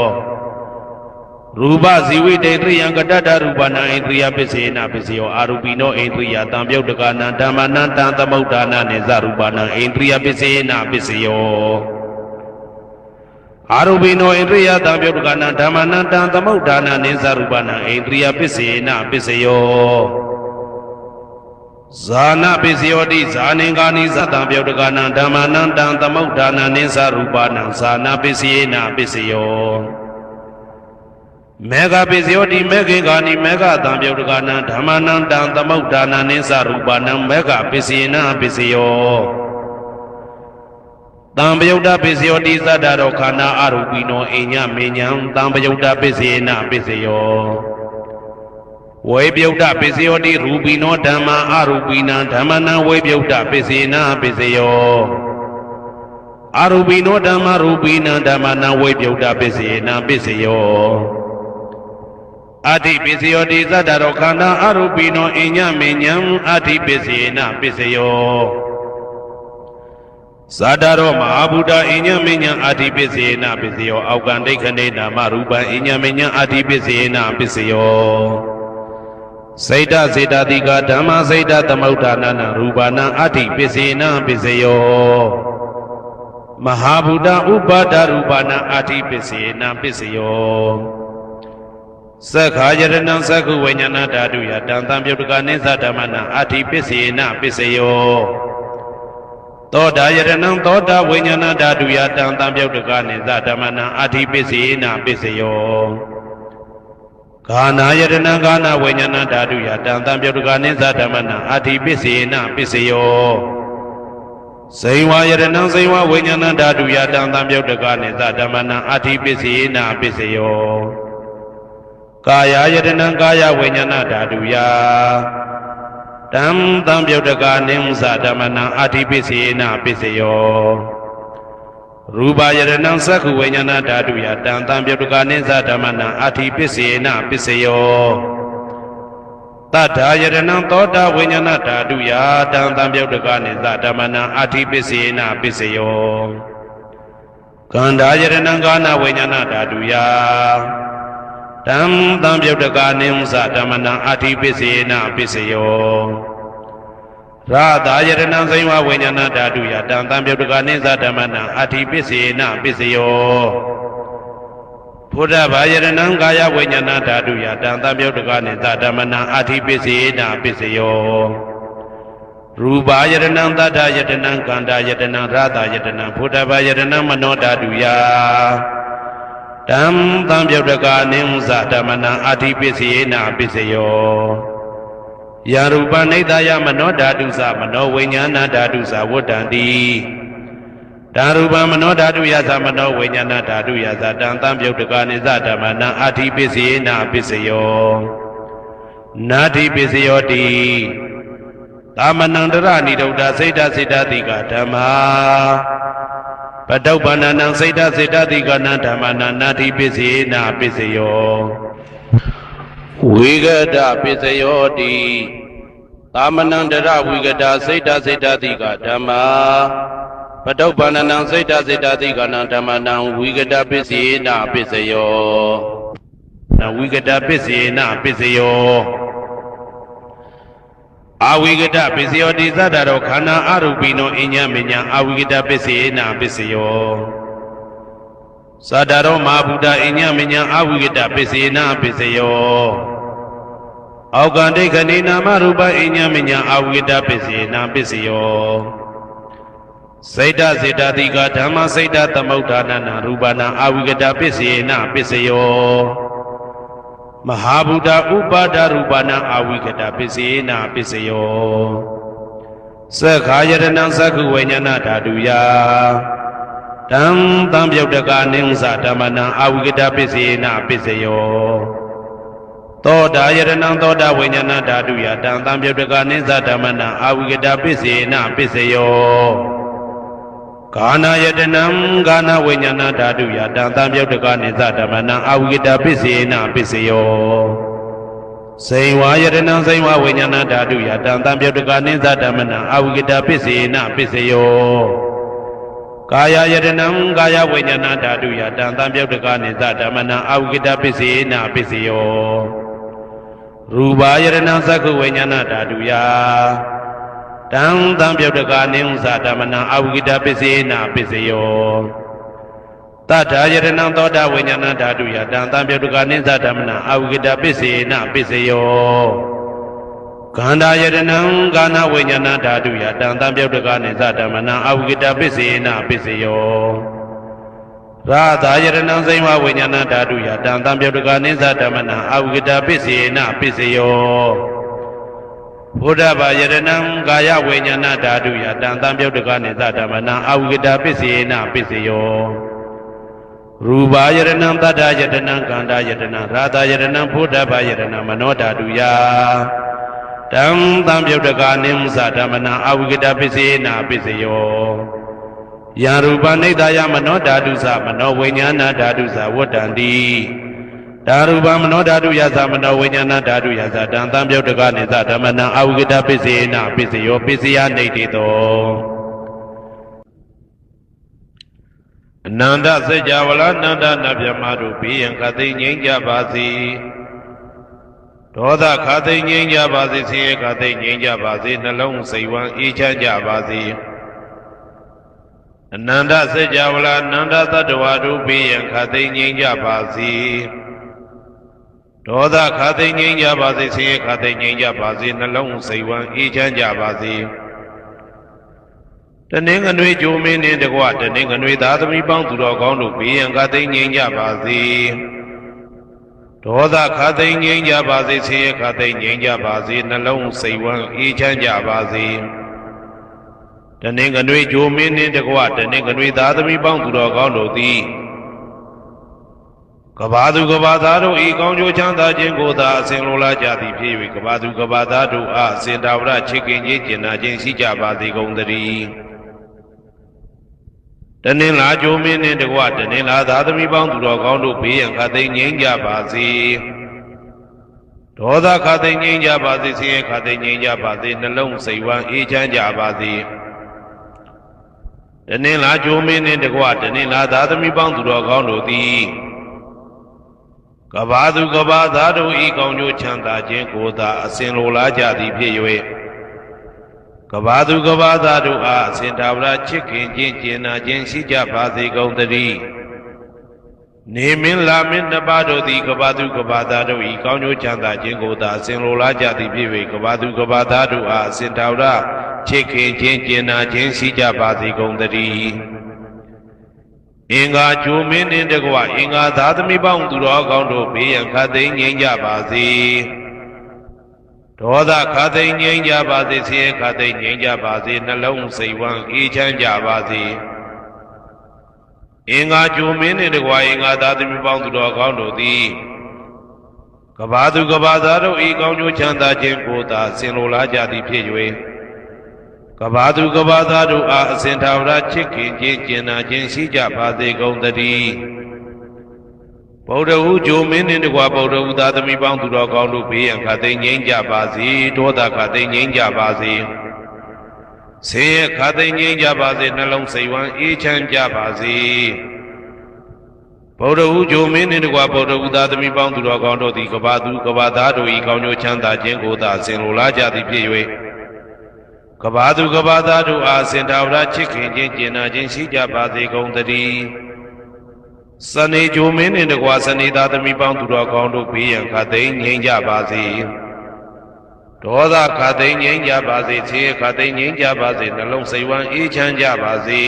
ရူပဇီဝိတေန္ဒရိယံကတ္တရူပနံဣန္ဒရိယပစ္စေနပစ္စယောအာရူပိနောဣန္ဒရိယတံပြုတ်တကနံဓမ္မနံတံသမုဋ္ဌာနာနိသရူပနံဣန္ဒရိယပစ္စေနပစ္စယောအာရုပိနောဣန္ဒရိယတံပြုတ်တကနံဓမ္မနံတံသမုဋ္ဌာနာနိသရူပနံဣန္ဒရိယပစ္စေနပစ္စယောဇာနပစ္စယောတိဇာနင်္ဂာနိသတံပြုတ်တကနံဓမ္မနံတံသမုဋ္ဌာနာနိသရူပနံဇာနပစ္စေနပစ္စယောမေဃပစ္စယောတိမေခေဂာနိမေဃတံပြုတ်တကနံဓမ္မနံတံသမုဋ္ဌာနာနိသရူပနံမေဃပစ္စေနပစ္စယောတံပယုတ်တပစ္စယောတိသတ္တရောခန္ဓာအရူပိနောအိညမေညံတံပယုတ်တပစ္စေနပစ္စယောဝေပယုတ်တပစ္စယောတိရူပိနောဓမ္မာအရူပိနံဓမ္မနံဝေပယုတ်တပစ္စေနပစ္စယောအရူပိနောဓမ္မာရူပိနံဓမ္မနံဝေပယုတ်တပစ္စေနပစ္စယောအဋ္ဌိပစ္စယောတိသတ္တရောခန္ဓာအရူပိနောအိညမေညံအဋ္ဌိပစ္စေနပစ္စယောဇာတရောမဟာဗုဒ္ဓအိညမေညံအာတိပစ္စေနပစ္စယောအောက်ကံဒိဋ္ဌနေနာမရူပံအိညမေညံအာတိပစ္စေနပစ္စယောစိတ်တစေတတိကဓမ္မစိတ်တသမုဋ္ဌာနာရူပနာအာတိပစ္စေနပစ္စယောမဟာဗုဒ္ဓဥပါဒရူပနာအာတိပစ္စေနပစ္စယောသက္ခာယရဏံသက္ခုဝိညာဏဓာတုယတံသံပြုတ်တကနိသဓမ္မနံအာတိပစ္စေနပစ္စယောသောတာယရဏံသောတာဝိညာဏဓာတုယတံသံပြုတ်တကနိသဓမ္မနံအာတိပစ္စေနပစ္စယောဂာနာယရဏံဂာနာဝိညာဏဓာတုယတံသံပြုတ်တကနိသဓမ္မနံအာတိပစ္စေနပစ္စယောဇိဝယရဏံဇိဝဝိညာဏဓာတုယတံသံပြုတ်တကနိသဓမ္မနံအာတိပစ္စေနပစ္စယောကာယယတနံကာယဝိညာဏဓာတုယ တံသံပြုတ်တကာနိမသဓမ္မနံအာတိပစ္စေနပစ္စယောရူပယရဏံသက္ခုဝိညာဏဓာတုယတံသံပြုတ်တကာနိသဓမ္မနံအာတိပစ္စေနပစ္စယောတတ္ထာယရဏံသောတာဝိညာဏဓာတုယတံသံပြုတ်တကာနိသဓမ္မနံအာတိပစ္စေနပစ္စယောကန္ဓာယရဏံကာနဝိညာဏဓာတုယတံသံပြုတ်တကာနိသဓမ္မနံအာတိပစ္စေနပစ္စယောရာသာယရဏံဇိဝဝိညာဏဓာတုယတံသံပြုတ်တကာနိသဓမ္မနံအာတိပစ္စေနပစ္စယောဘုဒ္ဓဘာယရဏံကာယဝိညာဏဓာတုယတံသံပြုတ်တကာနိသဓမ္မနံအာတိပစ္စေနပစ္စယောရူပယရဏံသတ္တယတနံကန္တာယတနံရာသာယတနံဘုဒ္ဓဘာယရဏံမနောဓာတုယတံသံပြုတ်တကာနိသဓမ္မနံအာတိပစ္စေနပစ္စယောယရူပနိဒာယမနောဓာတုသမနောဝိညာဏဓာတုသဝတ္တံတိဓာရူပမနောဓာတုယသမနောဝိညာဏဓာတုယသတံသံပြုတ်တကာနိသဓမ္မနံအာတိပစ္စေနပစ္စယောနာတိပစ္စယောတိသာမဏံတရဏိဒုဒ္ဓစိတ်တစေတတိကဓမ္မာပတုပ္ပန္နံစိတ်တစေတတိကနံဓမ္မနံနာတိပစ္စေနပစ္စယောဝိဂဒပစ္စယောတိသာမဏံတရဝိဂဒစိတ်တစေတတိကဓမ္မာပတုပ္ပန္နံစိတ်တစေတတိကနံဓမ္မနံဝိဂဒပစ္စေနပစ္စယောနဝိဂဒပစ္စေနပစ္စယောအာဝိကတပစ္စယောတိသတ္တရောခန္ဓာအရူပိနောအညမညာအာဝိကတပစ္စေနပစ္စယောသတ္တရောမဟာဗုဒ္ဓအညမညာအာဝိကတပစ္စေနပစ္စယောအောက်ကံဒိဋ္ဌိနာမရူပအညမညာအာဝိကတပစ္စေနပစ္စယောစိတ်တစေတတိကဓမ္မစိတ်တသမုဋ္ဌာနနာရူပနာအာဝိကတပစ္စေနပစ္စယောမဟာဗုဒ္ဓဥပါဒရူပနာအာဝိကတပစ္စေနပစ္စယောသက္ခာယရဏံသက္ခုဝိညာဏဓာတုယတံသံပြုတ်တကာနိသဓမ္မနံအာဝိကတပစ္စေနပစ္စယောသောတာယရဏံသောတာဝိညာဏဓာတုယတံသံပြုတ်တကာနိသဓမ္မနံအာဝိကတပစ္စေနပစ္စယောကာနာယတနံကာနဝိညာဏဓာတုယတံသံပြုတ်တကာနိသဓမ္မနံအာဝိကတပစ္စေနပစ္စယောစေဝါယတနံစေဝဝိညာဏဓာတုယတံသံပြုတ်တကာနိသဓမ္မနံအာဝိကတပစ္စေနပစ္စယောကာယယတနံကာယဝိညာဏဓာတုယတံသံပြုတ်တကာနိသဓမ္မနံအာဝိကတပစ္စေနပစ္စယောရူပယတနံသက္ခုဝိညာဏဓာတုယတံသံပြုတ်တကာနိသဓမ္မနံအာဝိကတပစ္စေနပစ္စယောတတ္ထာယတနံသောတာဝိညာဏဓာတုယတံသံပြုတ်တကာနိသဓမ္မနံအာဝိကတပစ္စေနပစ္စယောခန္ဓာယတနံကာနဝိညာဏဓာတုယတံသံပြုတ်တကာနိသဓမ္မနံအာဝိကတပစ္စေနပစ္စယောရာသာယတနံဇိဝဝိညာဏဓာတုယတံသံပြုတ်တကာနိသဓမ္မနံအာဝိကတပစ္စေနပစ္စယောဘုဒ္ဓဘာယရဏံကာယဝိညာဏဓာတုယတံသံပြုတ်တကာနိသဓမ္မနံအာဝိကတပစ္စေနပစ္စယောရူပယရဏံသတ္တယတနံကန္တာယတနံရာသာယတနံဘုဒ္ဓဘာယရဏံမနောဓာတုယတံသံပြုတ်တကာနိသဓမ္မနံအာဝိကတပစ္စေနပစ္စယောယရူပနိဒာယမနောဓာတုသမနောဝိညာဏဓာတုသဝတ္တံတိဓာရူပမနောဓာတုယသမနောဝိညာဏဓာတုယသတံသံပြုတ်တကာနိသဓမ္မနံအာဝိကတပစ္စေနပစ္စယောပစ္စယနေတိတောအနန္တစัจ java လနန္ဒနဗျမတို့ဘေးရန်ခသိငြိမ်းကြပါစေဒေါသခသိငြိမ်းကြပါစေဆင်းရဲခသိငြိမ်းကြပါစေနှလုံးစိတ်ဝမ်းအေးချမ်းကြပါစေအနန္တစัจ java လနန္ဒသတ္တဝါတို့ဘေးရန်ခသိငြိမ်းကြပါစေဒေါသခသိငြိမ်းကြပါစေဆင်းရဲခသိငြိမ်းကြပါစေနှလုံးစိတ်ဝမ်းအေးချမ်းကြပါစေတနင်္ဂနွေဂျိုမင်းနှင့်တကွတနင်္ဂနွေသားသမီးပေါင်းသူတော်ကောင်းတို့ဘေးရန်ခသိငြိမ်းကြပါစေဒေါသခသိငြိမ်းကြပါစေဆင်းရဲခသိငြိမ်းကြပါစေနှလုံးစိတ်ဝမ်းအေးချမ်းကြပါစေတနင်္ဂနွေဂျိုမင်းနှင့်တကွတနင်္ဂနွေသားသမီးပေါင်းသူတော်ကောင်းတို့သည် ကဘာသူကဘာသားတို့ဤကောင်းကျိုးချမ်းသာခြင်းကိုသာအစဉ်လိုလားကြသည်ဖြစ်၍ကဘာသူကဘာသားတို့အားအစဉ်တာဝရချစ်ခင်ခြင်းကျင်နာခြင်းရှိကြပါစေကုန်သတည်းတနင်္လာကြိုမင်းနှင့်တကွတနင်္လာသာသမီပေါင်းသူတော်ကောင်းတို့ဘေးရန်ခတ်သိမ်းငြိမ်းကြပါစေဒေါသခတ်သိမ်းငြိမ်းကြပါစေဆင်းရဲခတ်သိမ်းငြိမ်းကြပါစေနှလုံးစိတ်ဝမ်းအေးချမ်းကြပါစေတနင်္လာကြိုမင်းနှင့်တကွတနင်္လာသာသမီပေါင်းသူတော်ကောင်းတို့သည်ကဘာသူကဘာသားတို့ဤကောင်းကျိုးချမ်းသာခြင်းကိုသာအစဉ်လိုလားကြသည်ဖြစ်၍ကဘာသူကဘာသားတို့အားအစဉ်တာဝရချစ်ခင်ခြင်းကျင်နာခြင်းရှိကြပါစေကုန်သတည်းနေမင်းလာမင်းနှစ်ပါးတို့သည်ကဘာသူကဘာသားတို့ဤကောင်းကျိုးချမ်းသာခြင်းကိုသာအစဉ်လိုလားကြသည်ဖြစ်၍ကဘာသူကဘာသားတို့အားအစဉ်တာဝရချစ်ခင်ခြင်းကျင်နာခြင်းရှိကြပါစေကုန်သတည်းအင်္ဂါကျိုးမင်းနှင့်တကွအင်္ဂါသာသမီပေါင်းသူတော်ကောင်းတို့ဘေးရန်ခတ်သိမ်းငြိမ်းကြပါစေဒေါသခတ်သိမ်းငြိမ်းကြပါစေဆင်းရဲခတ်သိမ်းငြိမ်းကြပါစေနှလုံးစိတ်ဝမ်းအေးချမ်းကြပါစေအင်္ဂါကျိုးမင်းနှင့်တကွအင်္ဂါသာသမီပေါင်းသူတော်ကောင်းတို့သည်ကဘာသူကဘာသားတို့ဤကောင်းကျိုးချမ်းသာခြင်းကိုသာဆင်လိုလားကြသည်ဖြစ်၍ကဘာသူကဘာသားတို့အားအစဉ်ထာဝရချစ်ခင်ခြင်းကျင်နာခြင်းရှိကြပါစေကုန်သတည်းဗုဒ္ဓဟူဂျိုမင်းနှင့်တကွဗုဒ္ဓဟူသာသမီပေါင်းသူတော်ကောင်းတို့ဘေးရန်ခတ်သိမ်းငြိမ်းကြပါစေဒေါသခတ်သိမ်းငြိမ်းကြပါစေဆင်းရဲခတ်သိမ်းငြိမ်းကြပါစေနှလုံးစိတ်ဝမ်းအေးချမ်းကြပါစေဗုဒ္ဓဟူဂျိုမင်းနှင့်တကွဗုဒ္ဓဟူသာသမီပေါင်းသူတော်ကောင်းတို့သည်ကဘာသူကဘာသားတို့၏ကောင်းကျိုးချမ်းသာခြင်းကိုသာဆင်လိုလားကြသည်ဖြစ်၍ကဘာသူကဘာသားတို့အားစင်တာဝရချစ်ခင်ခြင်းကျင်နာခြင်းရှိကြပါစေကုန်သတည်းစနေဂျိုမင်းနှင့်တကွာစနေသားသမီးပေါင်းသူတော်ကောင်းတို့ဘေးရန်ခတ်သိမ်းငြိမ်းကြပါစေဒေါသခတ်သိမ်းငြိမ်းကြပါစေဆင်းရဲခတ်သိမ်းငြိမ်းကြပါစေနှလုံးစိတ်ဝမ်းအေးချမ်းကြပါစေ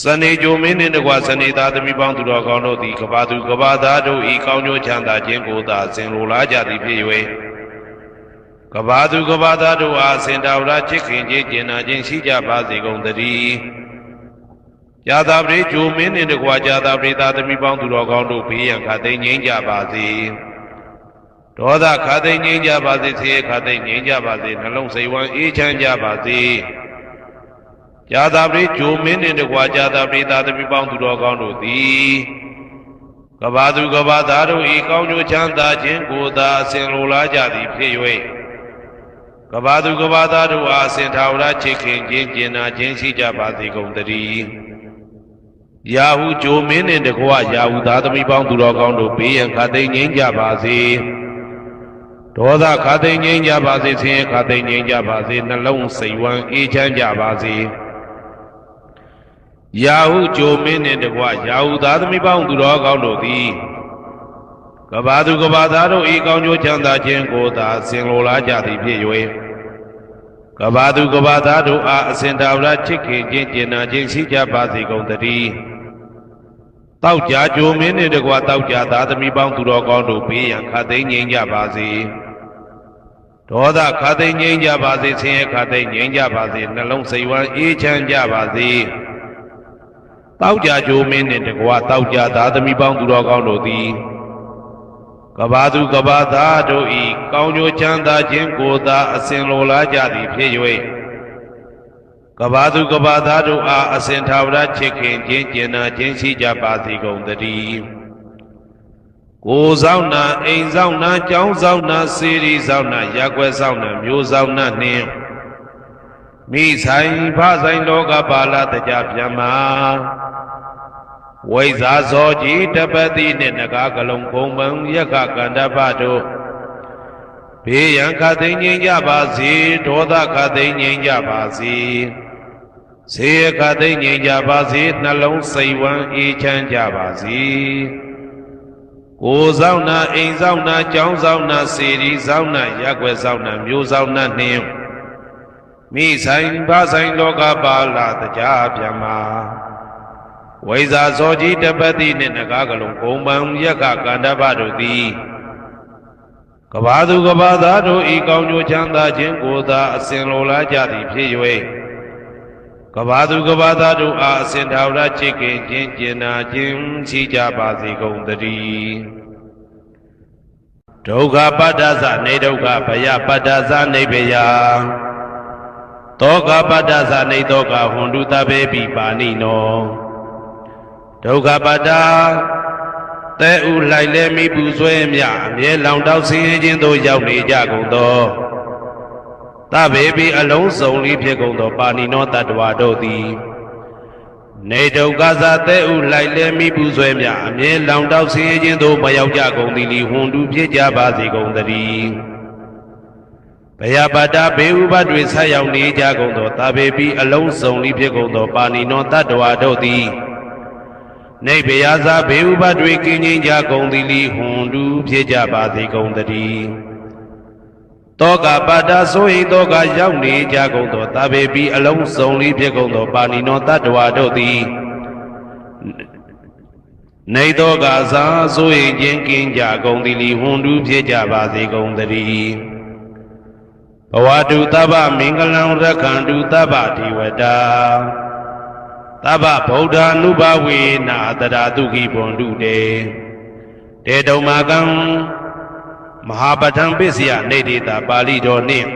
စနေဂျိုမင်းနှင့်တကွာစနေသားသမီးပေါင်းသူတော်ကောင်းတို့သည်ကဘာသူကဘာသားတို့ဤကောင်းကျိုးချမ်းသာခြင်းကိုသာဆင်လိုလားကြသည်ဖြစ်၍ကဘာသူကဘာသားတို့အားစင်တာဝရချစ်ခင်ခြင်းကျင်နာခြင်းရှိကြပါစေကုန်သတည်းကြာသာပရိဂျိုမင်းနှင့်တကွာကြာသာပရိသာသမီပေါင်းသူတော်ကောင်းတို့ဘေးရန်ခတ်သိမ်းငြိမ်းကြပါစေဒေါသခတ်သိမ်းငြိမ်းကြပါစေဆင်းရဲခတ်သိမ်းငြိမ်းကြပါစေနှလုံးစိတ်ဝမ်းအေးချမ်းကြပါစေကြာသာပရိဂျိုမင်းနှင့်တကွာကြာသာပရိသာသမီပေါင်းသူတော်ကောင်းတို့သည်ကဘာသူကဘာသားတို့ဤကောင်းကျိုးချမ်းသာခြင်းကိုသာအစဉ်လိုလားကြသည်ဖြစ်၍ကဘာသူကဘာသားတို့အားအစဉ်ထာဝရချစ်ခင်ခြင်းကျင်နာခြင်းရှိကြပါစေကုန်သတည်းယာဟုဂျိုမင်းနှင့်တကွယာဟုသားသမီးပေါင်းသူတော်ကောင်းတို့ဘေးရန်ခတ်သိမ်းငြိမ်းကြပါစေဒေါသခတ်သိမ်းငြိမ်းကြပါစေဆင်းရဲခတ်သိမ်းငြိမ်းကြပါစေနှလုံးစိတ်ဝမ်းအေးချမ်းကြပါစေယာဟုဂျိုမင်းနှင့်တကွယာဟုသားသမီးပေါင်းသူတော်ကောင်းတို့သည်ကဘာသူကဘာသားတို့ဤကောင်းကျိုးချမ်းသာခြင်းကိုသာဆင်လိုလားကြသည်ဖြစ်၍ကဘာသူကဘာသားတို့အားအစဉ်တာဝရချစ်ခင်ခြင်းကျင်နာခြင်းရှိကြပါစေကုန်သတည်းတောက်ကြဂျိုမင်းနှင့်တကွတောက်ကြသားသမီးပေါင်းသူတော်ကောင်းတို့ဘေးရန်ခတ်သိမ်းငြိမ်းကြပါစေဒေါသခတ်သိမ်းငြိမ်းကြပါစေဆင်းရဲခတ်သိမ်းငြိမ်းကြပါစေနှလုံးစိတ်ဝမ်းအေးချမ်းကြပါစေတောက်ကြဂျိုမင်းနှင့်တကွတောက်ကြသားသမီးပေါင်းသူတော်ကောင်းတို့သည်ကဘာသူကဘာသားတို့ဤကောင်းကျိုးချမ်းသာခြင်းကိုသာအစဉ်လိုလားကြသည်ဖြစ်၍ကဘာသူကဘာသားတို့အားအစဉ်ထာဝရချစ်ခင်ခြင်းကျင်နာခြင်းရှိကြပါစေကုန်သတည်းကိုယ်ဆောင်နာအိမ်ဆောင်နာကျောင်းဆောင်နာစေရီဆောင်နာရက်ွယ်ဆောင်နာမျိုးဆောင်နာနှင့်မိဆိုင်ဖဆိုင်လောကပါဠတကြပြမဝိဇာဇောကြီးတပတိနှင့်နဂါကလုံးကုံပံယက္ခကန္တပတို့ဘေးရန်ခတ်သိမ်းငြိမ်းကြပါစေဒေါသခတ်သိမ်းငြိမ်းကြပါစေဆေးခတ်သိမ်းငြိမ်းကြပါစေနှလုံးစိတ်ဝမ်းအေးချမ်းကြပါစေကိုယ်ဆောင်နာအိမ်ဆောင်နာကျောင်းဆောင်နာစေရီဆောင်နာရက်ွယ်ဆောင်နာမျိုးဆောင်နာနှင့်မိဆိုင်ဖဆိုင်လောကပါဠတကြပြမဝိဇာဇောကြီးတပတိနှင့်နဂါကလုံးဂုံပံယက္ခကန္တပတို့သည်ကဘာသူကဘာသားတို့ဤကောင်းကျိုးချမ်းသာခြင်းကိုသာအစဉ်လိုလားကြသည်ဖြစ်၍က ကဘာသူကဘာသားတို့အားအစဉ်ထာဝရချစ်ခင်ခြင်းကျင်နာခြင်းရှိကြပါစေကုန်သတည်းဒုက္ခပတ္တသနေဒုက္ခဘယပတ္တသနေဘယတောကပတ္တသနေတောကဟွန်တုတဘေပိပါဏိနောဒုက္ခပတ္တတဲဥလိုက်လဲမိပူဆွဲမြအမြဲလောင်တောက်ဆင်းရဲခြင်းသို့ရောက်နေကြကုန်သောတဘေပိအလုံးစုံလေးဖြစ်ကုန်သောပါဏိနောတတ္တဝါတို့သည်နေဒုက္ခသတဲဥလိုက်လဲမိပူဆွဲမြအမြဲလောင်တောက်ဆင်းရဲခြင်းသို့မရောက်ကြကုန်သည်လီဟွန်တုဖြစ်ကြပါစေကုန်သတည်းဘယပတ္တဘေဥပတွေဆက်ရောက်နေကြကုန်သောတဘေပိအလုံးစုံလေးဖြစ်ကုန်သောပါဏိနောတတ္တဝါတို့သည်နေဘယဇာဘေဥပတွေကင်းငြိမ်းကြကုန်သည်လီဟွန်တုဖြစ်ကြပါစေကုန်သတည်းတောကပတ္တဆိုဟိတောကရောက်နေကြကုန်သောတဘေပိအလုံးစုံလေးဖြစ်ကုန်သောပါဏိနောတတ္တဝါတို့သည်နေတောကသာဆိုဟိခြင်းကင်းကြကုန်သည်လီဟွန်တုဖြစ်ကြပါစေကုန်သတည်းဘဝတုတဗ္ဗမင်္ဂလံရက္ခန္တုတဗ္ဗဒေဝတာတဗ္ဗဗုဒ္ဓ ानु ဘဝေနာတရာတုခိဘွန်တုတေတုံမာကံမဟာပဋ္ဌံပစ္စယနေတိတာပါဠိတော်နှင့်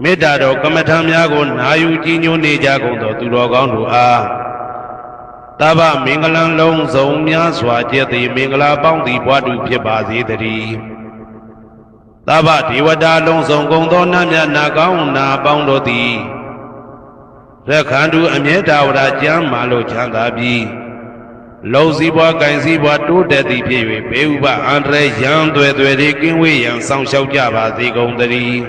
မေတ္တာတော်ကမ္မထံများကိုနာယူကြည်ညိုနေကြကုန်သောသူတော်ကောင်းတို့အားတဗ္ဗမင်္ဂလံလုံးစုံများစွာကျက်သည်မင်္ဂလာပေါင်းသည်ဘွားတုဖြစ်ပါစေတည်းတဗ္ဗဒေဝတာလုံးစုံကုန်သောနတ်မြတ်နာကောင်းနာပေါင်းတို့သည်ရက္ခန္တုအမြဲတဝရကျမ်းမာလို့ချမ်းသာပြီးလုံစည်းပွားကင်စည်းပွားတိုးတက်သည်ဖြစ်၍ဘေဥပအန္တရာယ်ရန်သွဲသွဲတွေကင်းဝေးရန်ဆောင်ရှောက်ကြပါစေကုန်သတည်း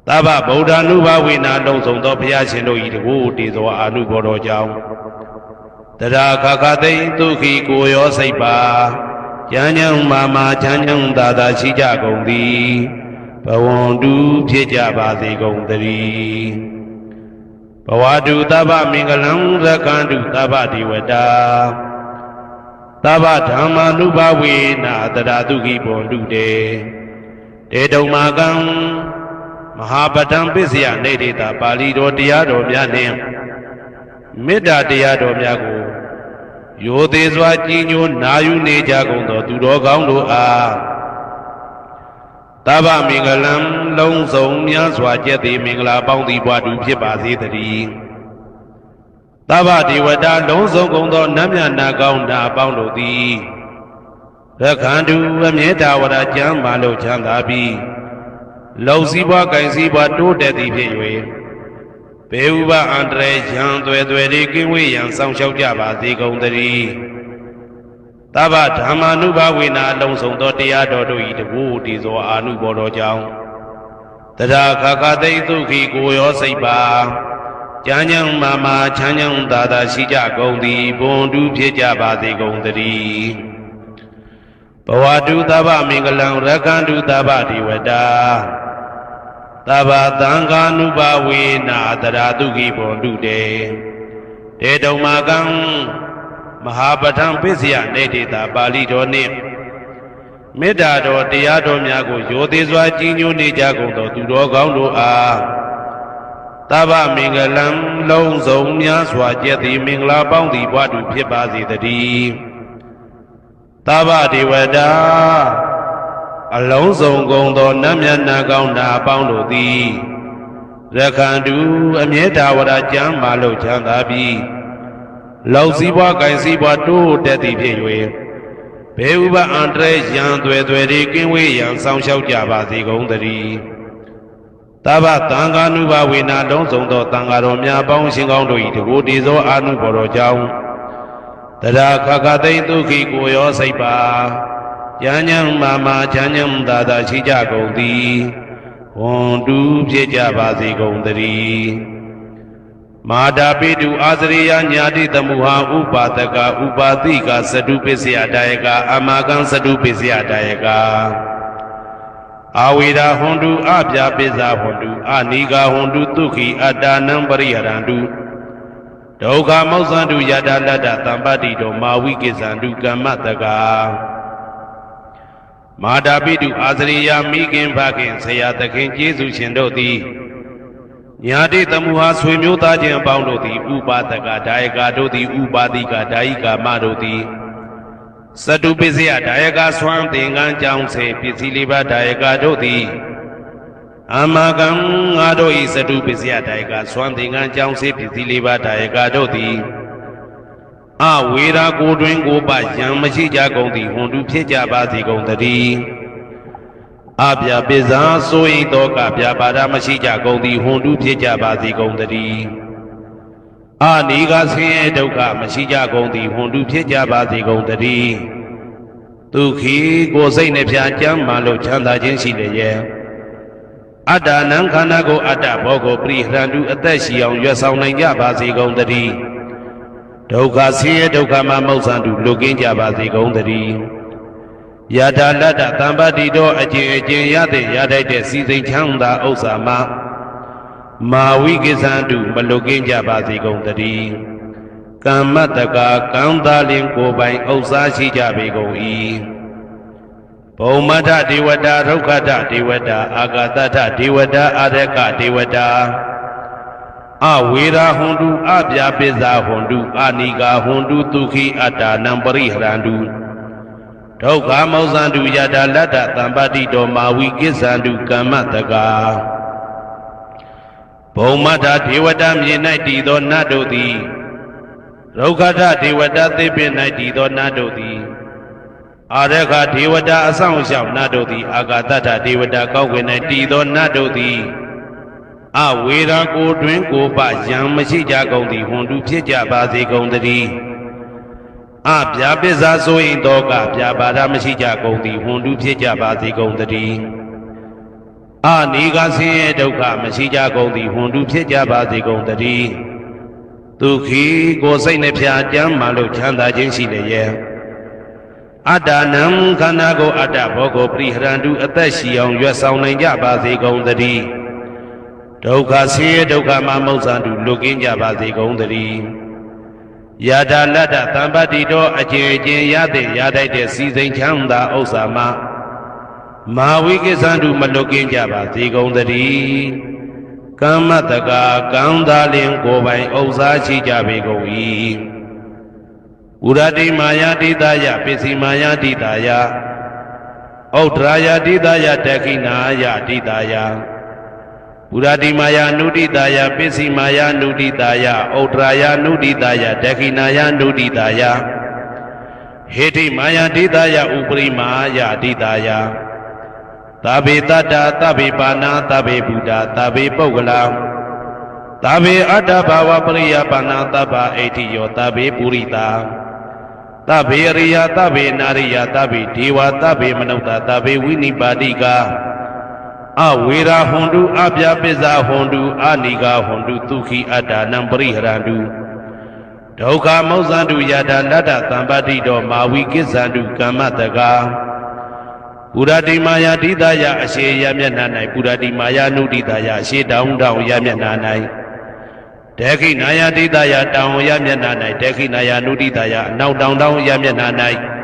သဗ္ဗဗုဒ္ဓ ानु ဘဝေနာလုံးစုံသောဘုရားရှင်တို့၏တကူတည်သောအာနုဘောတော်ကြောင့်တရာခခသိမ့်ဒုက္ခိကိုရောစိတ်ပါဉာဏ်ဉာဏ်မာမာချမ်းချမ်းသာသာရှိကြကုန်သည်ဘဝန္တုဖြစ်ကြပါစေကုန်သတည်းဘဝတုတဗ္ဗမင်္ဂလံရက္ခန္တုတဗ္ဗဒေဝတာတဗ္ဗဓမ္မာနုဘဝေနာတရာတုခိဘွန်တုတေတုံမာကံမဟာပဋ္ဌံပစ္စယနေတိတာပါဠိတော်တရားတော်များနှင့်မေတ္တာတရားတော်များကိုရိုသေစွာကြည်ညိုနာယူနေကြကုန်သောသူတော်ကောင်းတို့အားတဗ္ဗမင်္ဂလံလုံးစုံများစွာကျက်သည်မင်္ဂလာပေါင်းသည်ဘွားတူဖြစ်ပါစေတည်းတဗ္ဗဒေဝတာလုံးစုံကုန်သောနတ်မြတ်နာကောင်းနာပေါင်းတို့သည်ရက္ခန္တုအမြဲတဝရကျမ်းမာလို့ချမ်းသာပြီးလုံစည်းပွားကင်စည်းပွားတိုးတက်သည်ဖြစ်၍ဘေဥပအန္တရာယ်ရန်သွဲသွဲတွေကင်းဝေးရန်ဆောင်ရှောက်ကြပါစေကုန်သတည်းသဗ္ဗဓမ္မာနုဘဝေနာလုံးစုံသောတရားတော်တို့၏တကူတည်သောအာနုဘောတော်ကြောင့်တရာခခသိမ့်ဒုက္ခိကိုရောစိတ်ပါဉာဏ်ဉာဏ်မာမာချမ်းချမ်းသာသာရှိကြကုန်သည်ဘွန်တုဖြစ်ကြပါစေကုန်သတည်းဘဝတုသဗ္ဗမင်္ဂလံရက္ခန္တုသဗ္ဗဒေဝတာသဗ္ဗသံဃာနုဘဝေနာတရာတုခိဘွန်တုတေတုံမာကံမဟာပဋ္ဌံပစ္စယနေတိတာပါဠိတော်နှင့်မေတ္တာတော်တရားတော်များကိုရိုသေစွာကြည်ညိုနေကြကုန်သောသူတော်ကောင်းတို့အားသဗ္ဗမင်္ဂလံလုံးစုံများစွာကျက်သည်မင်္ဂလာပေါင်းသည်ဘွားတူဖြစ်ပါစေတည်းသဗ္ဗဒေဝတာအလုံးစုံကုန်သောနတ်မြတ်နာကောင်းနာပေါင်းတို့သည်ရက္ခန္တုအမြဲတဝရကျမ်းမာလို့ချမ်းသာပြီးလောက်စည်းပွားကင်စည်းပွားတိုးတက်သည်ဖြစ်၍ဘေဥပအန္တရာယ်ရန်သွဲသွဲတွေကင်းဝေးရန်ဆောင်ရှောက်ကြပါစေကုန်သတည်းသဗ္ဗသံဃာနုဘဝေနာလုံးစုံသောသံဃာတော်များပေါင်းရှင်ကောင်းတို့၏တကူတည်သောအာနုဘော်တော်ကြောင့်တရာခခသိမ့်ဒုက္ခိကိုရောစိတ်ပါဉာဏ်ဉာဏ်မာမာချမ်းချမ်းသာသာရှိကြကုန်သည်ဝွန်တူဖြစ်ကြပါစေကုန်သတည်းမာတာပိတုအာသရိယညာတိသမုဟာဥပါဒကဥပါတိကသတုပစ္စယတာယကအမာကံသတုပစ္စယတာယကအာဝေဒဟွန်တုအပြာပိစ္ဆာဟွန်တုအနိဂဟွန်တုဒုက္ခိအတ္တနံပရိဟရန္တုဒုက္ခမောက္ခန္တုယတာလတ္တသံပတ္တိတောမာဝိကိစ္ဆန္တုကမ္မတကမာတာပိတုအာသရိယမိခင်ဖခင်ဆရာသခင်ကျေးဇူးရှင်တို့သည် ညာတိတမှုဟာဆွေမျိုးသားချင်းအပေါင်းတို့သည်ဥပါဒကဒါယကတို့သည်ဥပါတိကဒါယိကာမတို့သည်စတုပစ္စယဒါယကဆွမ်းသင်္ကန်းကြောင်းစေပစ္စည်းလေးပါးဒါယကတို့သည်အမကံငါတို့ဤစတုပစ္စယဒါယကဆွမ်းသင်္ကန်းကြောင်းစေပစ္စည်းလေးပါးဒါယကတို့သည်အဝေရာကိုတွင်ကိုပယံမရှိကြကုန်သည်ဟွန်တုဖြစ်ကြပါစေကုန်တည်းအပြပိဇာဆိုရင်တော့ကပြပါဒမရှိကြကုန်သည်ဟွန်တုဖြစ်ကြပါစေကုန်တည်းအနိကဆင်းရဲဒုက္ခမရှိကြကုန်သည်ဟွန်တုဖြစ်ကြပါစေကုန်တည်းဒုက္ခိကိုယ်စိတ်နှပြကြမ်းမှလို့ချမ်းသာခြင်းရှိလေရဲ့အတ္တနံခန္ဓာကိုအတ္တဘောကိုပရိဟရန္တုအသက်ရှိအောင်ရွတ်ဆောင်နိုင်ကြပါစေကုန်တည်းဒုက္ခဆင်းရဲဒုက္ခမှမௌဆန္တုလွတ်ကင်းကြပါစေကုန်တည်းယထာလတ္တသံပတိတော်အကျင့်အကျင့်ရတဲ့ရထိုက်တဲ့စီစိန်ချမ်းသာဥစ္စာမှာမာဝိကိသန္တုမလွတ်ကင်းကြပါစေကုန်တည်းကမ္မတကာကံသားလင်ကိုယ်ပိုင်ဥစ္စာရှိကြပေကုန်၏ဘုံမထဒေဝတာဒုက္ခထဒေဝတာအာဂတထဒေဝတာအာရကဒေဝတာအဝေရာဟွန်တုအပြပိဇာဟွန်တုအနိကာဟွန်တုဒုက္ခိအတ္တနံပရိဟရန္တုဒုက္ခမောဇန္တုယတာလတ္တသံပတိတော်မာဝိကိသန္တုကမ္မတကာဘုံမထဒေဝတာမြေ၌တည်သောနတ်တို့သည်ဒုက္ခထဒေဝတာသေပင်၌တည်သောနတ်တို့သည်အာရခဒေဝတာအဆောင်ရှောက်နတ်တို့သည်အာဂတထဒေဝတာကောက်ွယ်၌တည်သောနတ်တို့သည်အဝေရာကိုတွင်ကိုပယံမရှိကြကုန်သည်ဟွန်တုဖြစ်ကြပါစေကုန်တည်းအပြာပိဇာဆိုရင်တော့ကပြာပါဒမရှိကြကုန်သည်ဟွန်တုဖြစ်ကြပါစေကုန်တည်းအနိကဆင်းရဲဒုက္ခမရှိကြကုန်သည်ဟွန်တုဖြစ်ကြပါစေကုန်တည်းဒုက္ခိကိုယ်စိတ်နှပြကြမ်းမှလို့ချမ်းသာခြင်းရှိလေရဲ့အတ္တနံခန္ဓာကိုအတ္တဘောကိုပရိဟရန္တုအသက်ရှိအောင်ရွတ်ဆောင်နိုင်ကြပါစေကုန်တည်းဒုက္ခဆင်းရဲဒုက္ခမှမௌဆန္တုလွတ်ကင်းကြပါစေကုန်တည်းယထာလတ္တသံပတိတော်အကျင့်အကျင့်ရတဲ့ရထိုက်တဲ့စီစိန်ချမ်းသာဥစ္စာမှာမာဝိကိသန္တုမလွတ်ကင်းကြပါစေကုန်တည်းကမ္မတကာကံသာလင်ကိုယ်ပိုင်ဥစ္စာရှိကြပေကုန်၏ဥရတိမာယာတိတယပစ္စည်းမာယာတိတယဩဒရာယတိတယတက္ခိနာယတိတယပုရတိမာယာနုတိတာယပစ္စည်းမာယာနုတိတာယဩဒရာယနုတိတာယဒက္ခိနာယနုတိတာယဟေတိမာယာတိတာယဥပရိမာယတိတာယသဗ္ဗေတတ္တသဗ္ဗေပါဏာသဗ္ဗေဘုဒ္ဓသဗ္ဗေပုဂ္ဂလာသဗ္ဗေအတ္တဘာဝပရိယပါဏာသဗ္ဗအိဋ္ဌိယောသဗ္ဗေပုရိတာသဗ္ဗေရိယသဗ္ဗေနာရိယသဗ္ဗေဒေဝသဗ္ဗေမနုဿသဗ္ဗေဝိနိပါတိကအဝေရာဟွန်တုအပြပိဇာဟွန်တုအနိကာဟွန်တုဒုက္ခိအတ္တနံပရိဟရန္တုဒုက္ခမောဇန္တုယတာလတ္တသံပတိတော်မာဝိကိသန္တုကမ္မတကာပုရတိမာယာတိတယအရှိယမျက်နှာ၌ပုရတိမာယာနုတိတယအရှိတောင်တောင်ယမျက်နှာ၌ဒက္ခိနာယတိတယတောင်ယမျက်နှာ၌ဒက္ခိနာယနုတိတယအနောက်တောင်တောင်ယမျက်နှာ၌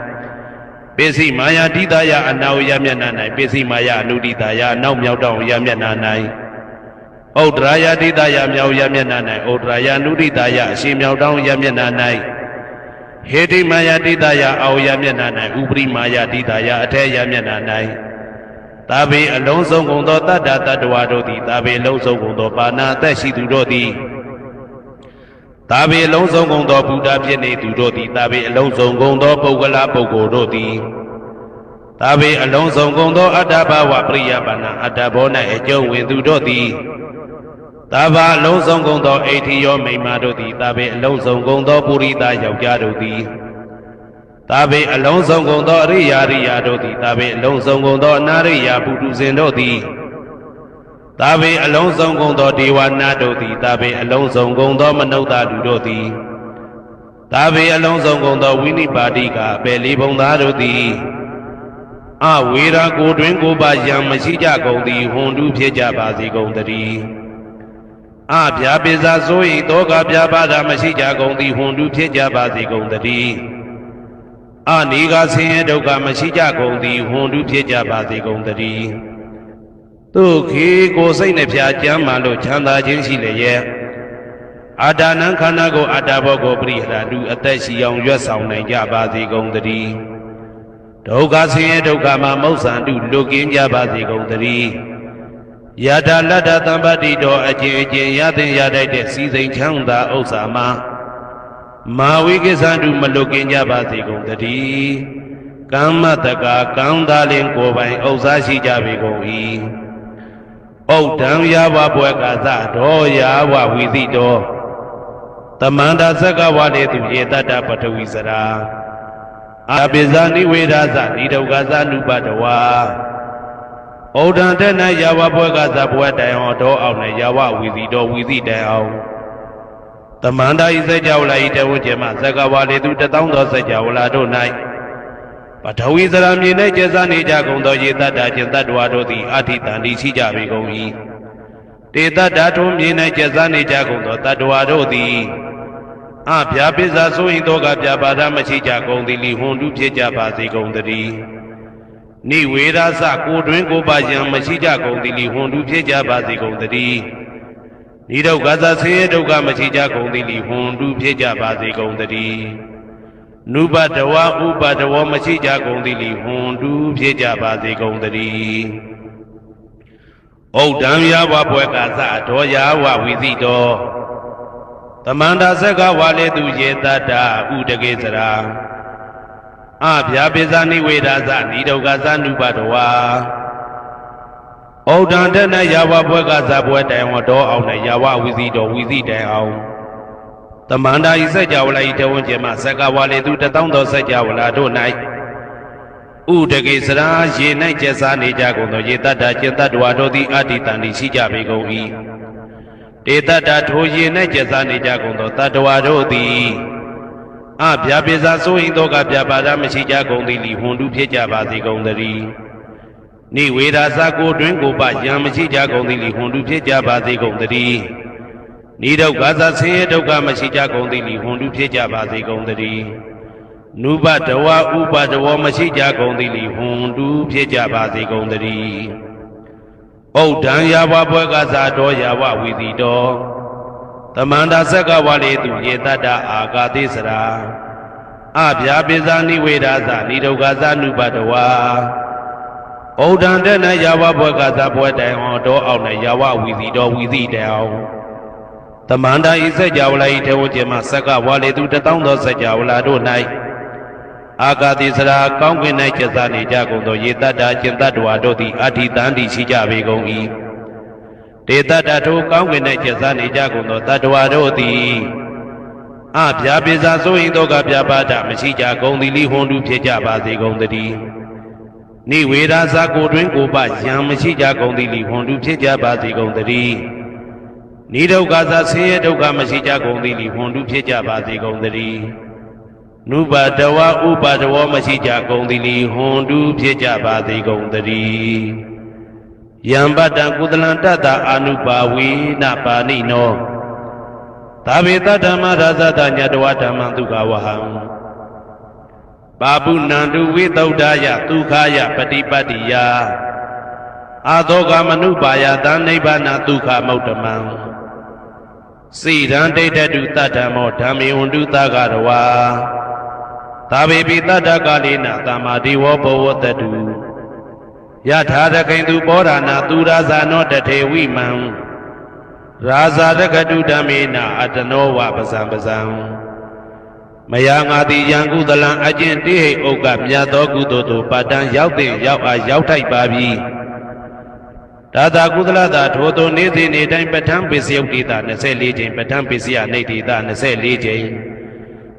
ပိစိမာယာတိတယအနောက်ယမျက်နှာ၌ပိစိမာယာအနုတိတယအနောက်မြောက်တောင်ယမျက်နှာ၌ဩဒရာယတိတယမြောက်ယမျက်နှာ၌ဩဒရာယနုတိတယအရှိမြောက်တောင်ယမျက်နှာ၌ဟေတိမာယာတိတယအောက်ယမျက်နှာ၌ဥပရိမာယာတိတယအထက်ယမျက်နှာ၌သာဘေအလုံးစုံကုန်သောတတ္တတတ္တဝါတို့သည်သာဘေအလုံးစုံကုန်သောပါဏာအသက်ရှိသူတို့သည်သာဘေအလုံးစုံကုန်သောဘုဒ္ဓဖြစ်နေသူတို့သည်သာဘေအလုံးစုံကုန်သောပုဂ္ဂလပုဂ္ဂိုလ်တို့သည်သာဘေအလုံးစုံကုန်သောအတ္တဘာဝပရိယပါဏာအတ္တဘော၌အကျုံးဝင်သူတို့သည်သာဘာအလုံးစုံကုန်သောအိဋ္ဌိယောမိမ္မာတို့သည်သာဘေအလုံးစုံကုန်သောပုရိသယောက်ျားတို့သည်သာဘေအလုံးစုံကုန်သောအရိယာရိယာတို့သည်သာဘေအလုံးစုံကုန်သောအနာရိယာပုထုဇဉ်တို့သည်သာဘေအလုံးစုံကုန်သောဒေဝနာတို့သည်သာဘေအလုံးစုံကုန်သောမနုဿလူတို့သည်သာဘေအလုံးစုံကုန်သောဝိနိပါတိကအပေလေးဘုံသားတို့သည်အဝေရာကိုတွင်ကိုပါယံမရှိကြကုန်သည်ဟွန်တုဖြစ်ကြပါစေကုန်တည်းအပြာပိဇာဆို၏တောကပြာပါဒမရှိကြကုန်သည်ဟွန်တုဖြစ်ကြပါစေကုန်တည်းအနိကဆင်းရဲဒုက္ခမရှိကြကုန်သည်ဟွန်တုဖြစ်ကြပါစေကုန်တည်း သူခေကိုစိတ်နှဖျားကြမ်းမှလို့ချမ်းသာခြင်းရှိလေရဲ့အာဒါနံခန္ဓာကိုအတ္တဘောကိုပရိဟရာတုအသက်ရှိအောင်ရွတ်ဆောင်နိုင်ကြပါစေကုန်သတည်းဒုက္ခဆင်းရဲဒုက္ခမှာမௌဆန္တုလွတ်ကင်းကြပါစေကုန်သတည်းယထာလတ္တသံပတ္တိတော်အကျင့်အကျင့်ရသင်ရတတ်တဲ့စီစိန်ချမ်းသာဥစ္စာမှာမာဝိကိသန္တုမလွတ်ကင်းကြပါစေကုန်သတည်းကမ္မတကာကံသာလင်ကိုယ်ပိုင်ဥစ္စာရှိကြပေကုန်၏ဩဒံယာဝဘွယ်ကာသဒောယာဝဝီတိတောတမန္တာသက္ကဝါလေသူယေတတ္တပထဝီစရာအာပိဇာနိဝေဒာသနိဒုက္ခသနုပတဝါဩဒံတဲ့၌ယာဝဘွယ်ကာသဘွယ်တိုင်အောင်တော်အောင်နဲ့ယာဝဝီတိတောဝီတိတိုင်အောင်တမန္တာဤစัจ java လာဤတဝုကျေမသက္ကဝါလေသူတသောသောစัจ java လာတို့၌ပထဝီစရာမြေ၌ကျဆနေကြကုန်သောယေတ္တကျင်တ္တဝါတို့သည်အဋ္ဌိတန်တိရှိကြပေကုန်၏တေတ္တထုံးမြေ၌ကျဆနေကြကုန်သောတတ္တဝါတို့သည်အဗျာပိဇာဆိုရင်တော့ကပြပါဒမရှိကြကုန်သည်လီဟွန်တုဖြစ်ကြပါစေကုန်သတည်းနိဝေရသကိုတွင်ကိုပါယံမရှိကြကုန်သည်လီဟွန်တုဖြစ်ကြပါစေကုန်သတည်းနိဒုက္ခသဆင်းရဲဒုက္ခမရှိကြကုန်သည်လီဟွန်တုဖြစ်ကြပါစေကုန်သတည်းနုပတဝဥပတဝမရှိကြကုန်သည်လီဟွန်တုဖြစ်ကြပါစေကုန်သတည်းဩဒံယာဝဘွယ်ကာသဒောယာဝဝီတိတောတမန္တာသက္ကဝါလေသူယေတတ္တဥတကေစရာအဗျာပိဇာနိဝေဒာသနိဒုက္ခသနုပတဝါဩဒံတနယာဝဘွယ်ကာသဘွယ်တိုင်ဝတော်အောင်နဲ့ယာဝဝီတိတောဝီတိတိုင်အောင်တမန္တာဤစัจ java လာဤတဝုကျေမသက္ကဝါလေသူတသောသောစัจ java လာတို့၌ဥဒကေစရာရေ၌ကျက်စားနေကြကုန်သောယေတ္တကျင်တ္တဝါတို့သည်အဋ္ဌိတန်တိရှိကြပေကုန်၏တေတ္တထိုရေ၌ကျက်စားနေကြကုန်သောတတ္တဝါတို့သည်အဗျာပိဇာဆိုရင်တော့ကပြပါဒမရှိကြကုန်သည်လီဟွန်တုဖြစ်ကြပါစေကုန်သတည်းနိဝေဒာသကိုတွင်ကိုပယံမရှိကြကုန်သည်လီဟွန်တုဖြစ်ကြပါစေကုန်သတည်းနိဒုက္ခသဆင်းရဲဒုက္ခမရှိကြကုန်သည်လီဟွန်တုဖြစ်ကြပါစေကုန်သတည်းနုပတဝဥပတဝမရှိကြကုန်သည်လီဟွန်တုဖြစ်ကြပါစေကုန်သတည်းဩဒံယာဝဘွယ်ကာသဒောယာဝဝီတိတောတမန္တာသက္ကဝါလေသူယေတတ္တအာဂါတိစရာအဗျာပိဇာနိဝေဒာသနိဒုက္ခသနုပတဝါဩဒံတဲ့၌ယာဝဘွယ်ကာသဘွယ်တိုင်အောင်တော်အောင်နဲ့ယာဝဝီတိတောဝီတိတိုင်အောင်တမန္တာဤစัจ java လာဤတဝုကျေမသက္ကဝါလေသူတသောသောစัจ java လာတို့၌အာဂါတိစရာကောင်းကင်၌ကျဆနေကြကုန်သောယေတ္တကျင်တ္တဝါတို့သည်အဋ္ဌိတန်တိရှိကြပေကုန်၏တေတ္တထိုကောင်းကင်၌ကျဆနေကြကုန်သောတတ္တဝါတို့သည်အဗျာပိဇာဆိုရင်တော့ကပြပါဒမရှိကြကုန်သည်လီဟွန်တုဖြစ်ကြပါစေကုန်သတည်းနိဝေဒာသကိုတွင်ကိုပယံမရှိကြကုန်သည်လီဟွန်တုဖြစ်ကြပါစေကုန်သတည်းနိဒုက္ခသဆင်းရဲဒုက္ခမရှိကြကုန်သည်လီဟွန်တုဖြစ်ကြပါစေကုန်သတည်းနုပတဝဥပတဝမရှိကြကုန်သည်လီဟွန်တုဖြစ်ကြပါစေကုန်သတည်းယံပတ္တကုသလံတတ္တအာနုပါဝေနပါဏိနောသာဝေတဓမ္မရာဇတညတဝဓမ္မံဒုက္ခဝဟံပါပုဏ္ဏတုဝိသုဒ္ဓာယဒုက္ခယပฏิပတ္တိယအာသောကမနုပါယသနိဗ္ဗာနဒုက္ခမௌတ္တမံစိရန်ဒိဋ္ဌတုတတ္တမောဓမ္မေဝန္တုသဂရဝါသာဝေပိတတ္တကာလေနသမ္မာဒေဝဘဝတတုယထာရခိန်သူပောဓာနာသူရာဇာနောတထေဝိမံရာဇာရကတုဓမ္မေနအတနောဝပဇံပဇံမယငါတိယံကုသလံအကျင့်တိဟိဥက္ကမြတ်သောကုသိုလ်တို့ပတ္တံရောက်တဲ့ရောက်အားရောက်ထိုက်ပါပြီဒါသာကုသလသာထိုသို့နေ့စဉ်နေ့တိုင်းပဋ္ဌာန်းပိစယုတ်တိတာ24ကြိမ်ပဋ္ဌာန်းပိစယနိဋ္ဌိတာ24ကြိမ်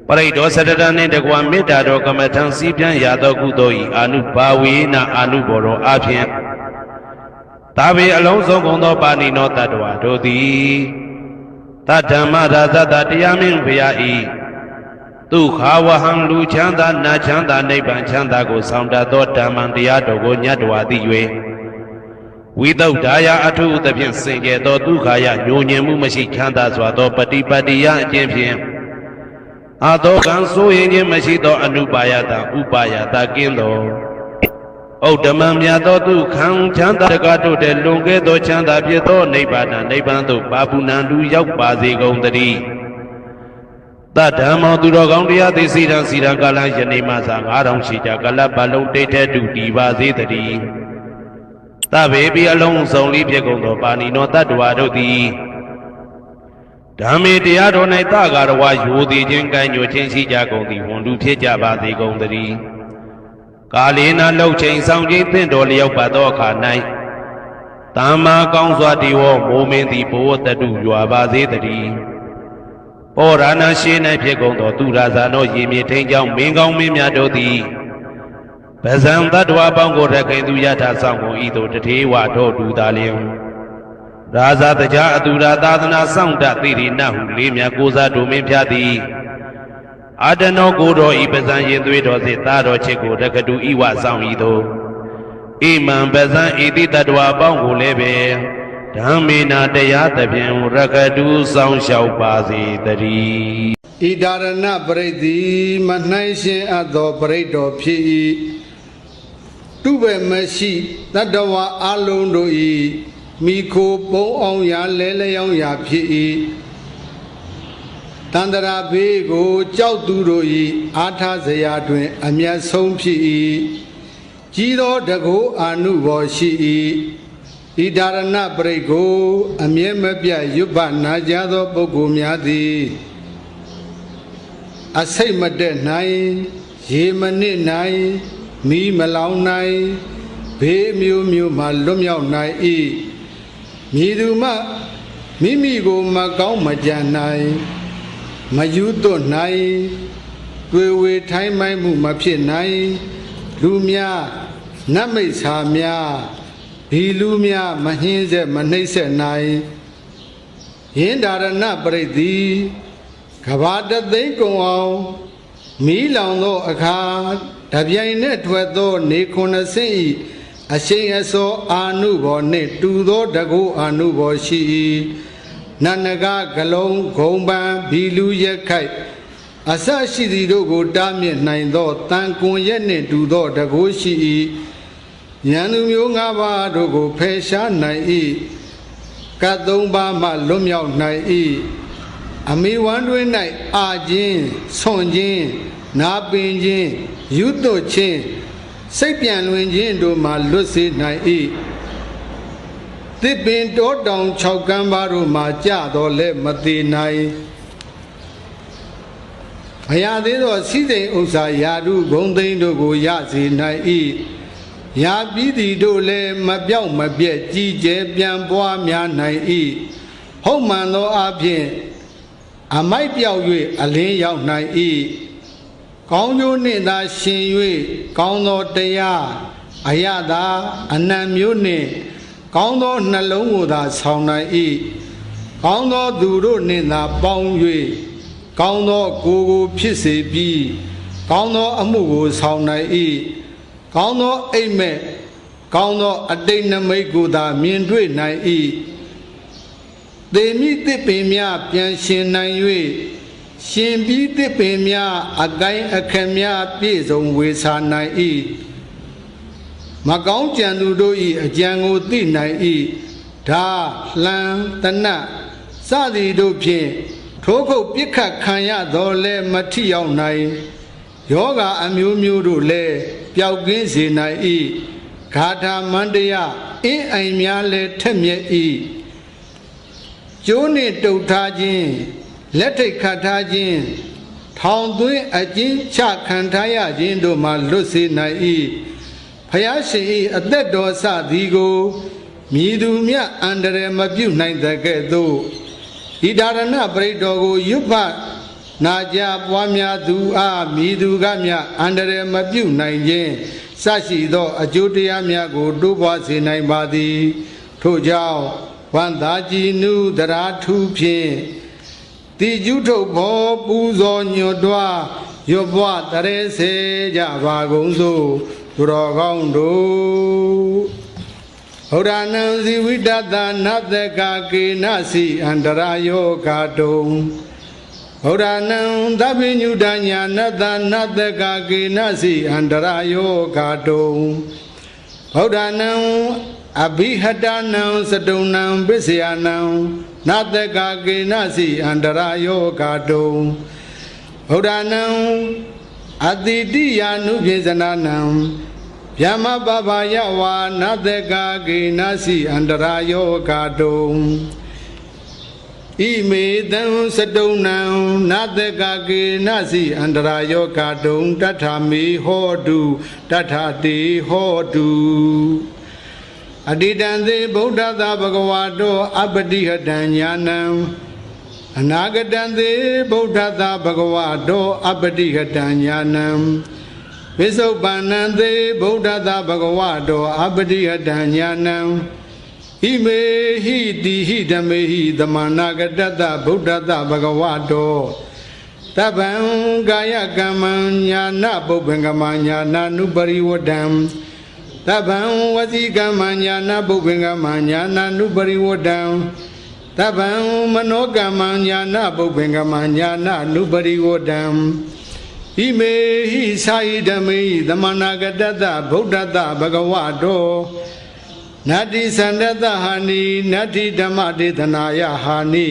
ပရိဒောသတ္တနှင့်တကွာမေတ္တာတော်ကမ္မထံစည်းပြန်ရသောကုသိုလ်၏အာနုဘာဝေနအာနုဘောတော်အဖြင့်သာဝေအလုံးစုံကုန်သောပါဏိနောတတ္တဝါတို့သည်တတ္တမရာဇတတရားမင်းဘုရား၏ဒုက္ခဝဟံလူချမ်းသာနာချမ်းသာနိဗ္ဗာန်ချမ်းသာကိုဆောင်တတ်သောဓမ္မံတရားတော်ကိုညတ်တော်သိ၍ဝိသုဒ္ဓါယအထုသဖြင့်စင်ကြယ်သောဒုက္ခယညှို့ညင်မှုမရှိချမ်းသာစွာသောပฏิပတ္တိယအကျင့်ဖြင့်အာသောကံဆိုရင်ခြင်းမရှိသောအနုပါယတဥပါယတကင်းသော ဩဓမ္မမြတ်သောသူခံချမ်းသာတကားတို့တဲ့လွန်ကဲသောချမ်းသာဖြစ်သောနိဗ္ဗာန်နိဗ္ဗာန်သို့ပါပုဏ္ဏတူရောက်ပါစေကုန်သတည်းတဓမ္မောသူတော်ကောင်းတရားသိစီရန်စီရန်ကာလယနေ့မှစ9000ရှိကြကလပ်ပတ်လုံးတိတ်တဲ့တူတည်ပါစေတည်းသဗ္ဗေပိအလုံးစုံလေးဖြစ်ကုန်သောပါဏိနောတတ္တဝါတို့သည်ဓမ္မေတရားတော်၌တကာရဝယူသည်ခြင်းကံညွှချင်းရှိကြကုန်သည်ဝန်တူဖြစ်ကြပါစေကုန်သတည်းကာလေနာလှုပ်ချိန်ဆောင်ခြင်းသင့်တော်လျောက်ပါသောအခါ၌သမ္မာကောင်းစွာတည်ဝမိုးမင်းသည်ဘဝတတုရွာပါစေတည်းဩရဏရှိ၌ဖြစ်ကုန်သောသူရာဇာသောရေမြေထိန်ကြောင့်မင်းကောင်းမင်းများတို့သည်ပဇံတတ္တဝါပေါင်းကိုရခိုင်သူယထာဆောင်ကုန်ဤသို့တထေဝတော်တူသာလျင်ရာဇာတကြားအတူရာသာသနာဆောင်တသိရိနဟုလေးမြတ်ကိုစားတို့မင်းဖြာသည်အာတနောကိုတော်ဤပဇံရင်သွေးတော်စေသားတော်ချစ်ကိုတက္ကတူဤဝဆောင်ဤသို့ဣမံပဇံဤတိတတ္တဝါပေါင်းကိုလည်းပဲဓမ္မေနာတရားသဖြင့်ရက္ကတူဆောင်လျှောက်ပါစေတည်းဣဒါရဏပရိသေမနှိုင်းရှင်အပ်သောပရိတ်တော်ဖြစ်၏သူပဲမရှိတတ္တဝါအလုံးတို့၏မိခိုပုံအောင်ရာလဲလျောင်းရာဖြစ်၏တန္တရာဘေးကိုကြောက်သူတို့၏အာထဇရာတွင်အမျက်ဆုံးဖြစ်၏ကြီးသောတကုအာနုဘောရှိ၏ဣဒါရဏပရိတ်ကိုအမြဲမပြတ်ရွတ်ပနာကြသောပုဂ္ဂိုလ်များသည်အစိတ်မတက်နိုင်ရေမနစ်နိုင်မီးမလောင်နိုင်ဘေးမျိုးမျိုးမှလွတ်မြောက်နိုင်၏မြည်သူမှမိမိကိုမကောင်းမကြံနိုင်မယူသွတ်နိုင်တွေ့ဝေထိုင်းမိုင်းမှုမဖြစ်နိုင်လူများနတ်မိတ်ဆာများဒီလူများမဟင်းဆက်မနှိမ့်ဆက်နိုင်ယင်းဒါရဏပရိသေကဘာတသိန်းကုံအောင်မီးလောင်သောအခါတပြိုင်နက်ထွက်သောနေ90၏အရှိန်အစောအာနုဘောနှင့်တူသောတကုအာနုဘောရှိ၏နန္နကဂလုံးဂုံပံဘီလူရက်ခိုက်အစရှိသည်တို့ကိုတားမြစ်နိုင်သောတန်ကွန်ရက်နှင့်တူသောတကုရှိ၏ဉာဏ်သူမျိုး၅ပါးတို့ကိုဖယ်ရှားနိုင်၏ကတ်၃ပါးမှလွတ်မြောက်နိုင်၏အမိဝမ်းတွင်၌အာခြင်းဆွန်ခြင်းနာပင်ခြင်းယူသွတ်ခြင်းစိတ်ပြန်လွင်ခြင်းတို့မှလွတ်စေနိုင်၏သစ်ပင်တောတောင်၆ကမ်းပါးတို့မှကြတော်လဲမသေးနိုင်မရသေးသောစီးစိမ်ဥစ္စာယာတုဂုံသိန်းတို့ကိုရစေနိုင်၏ရာပြီးသည်တို့လည်းမပြောက်မပြက်ကြီးကျယ်ပြန်ပွားများနိုင်၏ဟုတ်မှန်သောအဖြစ်အမိုက်ပြောက်၍အလင်းရောက်နိုင်၏ကောင်းကျိုးနှင့်သာရှင်၍ကောင်းသောတရားအယတာအနံမျိုးနှင့်ကောင်းသောနှလုံးကိုသာဆောင်နိုင်၏ကောင်းသောသူတို့နှင့်သာပေါင်း၍ကောင်းသောကိုယ်ကိုဖြစ်စေပြီးကောင်းသောအမှုကိုဆောင်နိုင်၏ကောင်းသောအိမ်မက်ကောင်းသောအတိတ်နမိတ်ကိုသာမြင်တွေ့နိုင်၏သေမိသစ်ပင်များပြန်ရှင်နိုင်၍ရှင်ပြီးသစ်ပင်များအကိုင်းအခက်များပြည့်စုံဝေစာနိုင်၏မကောင်းကြံသူတို့၏အကြံကိုသိနိုင်၏ဓာလှံတနတ်စသည်တို့ဖြင့်ထိုးခုတ်ပြစ်ခတ်ခံရတော်လဲမထိရောက်နိုင်ယောဂအမျိုးမျိုးတို့လည်းပျောက်ကင်းစေနိုင်၏ဂါထာမန္တရအင်းအိမ်များလည်းထက်မြက်၏ကျိုးနှင့်တုတ်ထားခြင်းလက်ထိတ်ခတ်ထားခြင်းထောင်သွင်းအကျဉ်းချခံထားရခြင်းတို့မှလွတ်စေနိုင်၏ဖယားရှင်၏အသက်တော်စသည်ကိုမြည်သူမြအန္တရာယ်မပြုနိုင်တဲ့ကဲ့သို့ဤဒါရဏပရိတ်တော်ကိုရွတ်ဖတ်နာကြပွားများသူအားမြည်သူကမြအန္တရာယ်မပြုနိုင်ခြင်းစရှိသောအကျိုးတရားများကိုတိုးပွားစေနိုင်ပါသည်ထို့ကြောင့်ဝန္တာကြည်နုတရာထူးဖြင့်တိကျုထုတ်ဘောပူဇော်ညွတ်တွားရွတ်ပွားတရေစေကြပါကုန်စို့သူတော်ကောင်းတို့ဟောရဏံဇီဝိတတနတ္တကကေနစီအန္တရာယောဂတုံဟောရဏံသဗ္ဗညုတညာနတ္တကကေနစီအန္တရာယောဂတုံ ဗုဒ္ဓနံအဘိဟတနံစတုံနံပစ္စယနံနတကကေနစီအန္တရာယောဂတုံဗုဒ္ဓနံအတိတိယာနုပြေဇနာနံဗျမပပယဝါနတကကေနစီအန္တရာယောဂတုံဣမေတံစတုံနံနတကကေနစီအန္တရာယောဂတုံတထမေဟောတုတထတေဟောတုအတိတံသေဗုဒ္ဓသာဘဂဝါတောအပတိဟတံညာနံအနာဂတံသေဗုဒ္ဓသာဘဂဝါတောအပတိဟတံညာနံဝိသုပ္ပန္နံသေဗုဒ္ဓသာဘဂဝါတောအပတိဟတံညာနံဣမေဟိတိဟိဓမေဟိသမနာဂတတဗုဒ္ဓသာဘဂဝါတောတဗ္ဗံကာယကမ္မညာနာပုပ္ပင်္ဂမညာနာနုပရိဝတ္တံတဗ္ဗံဝစီကမ္မညာနာပုပ္ပင်္ဂမညာနာနုပရိဝတ္တံတဗ္ဗံမနောကမ္မညာနာပုပ္ပင်္ဂမညာနာနုပရိဝတ္တံဣမေဟိသာယိဓမေဟိသမနာဂတတဗုဒ္ဓတဘဂဝါတောနတ္တိသန္တတဟာနိနတ္တိဓမ္မဒေသနာယဟာနိ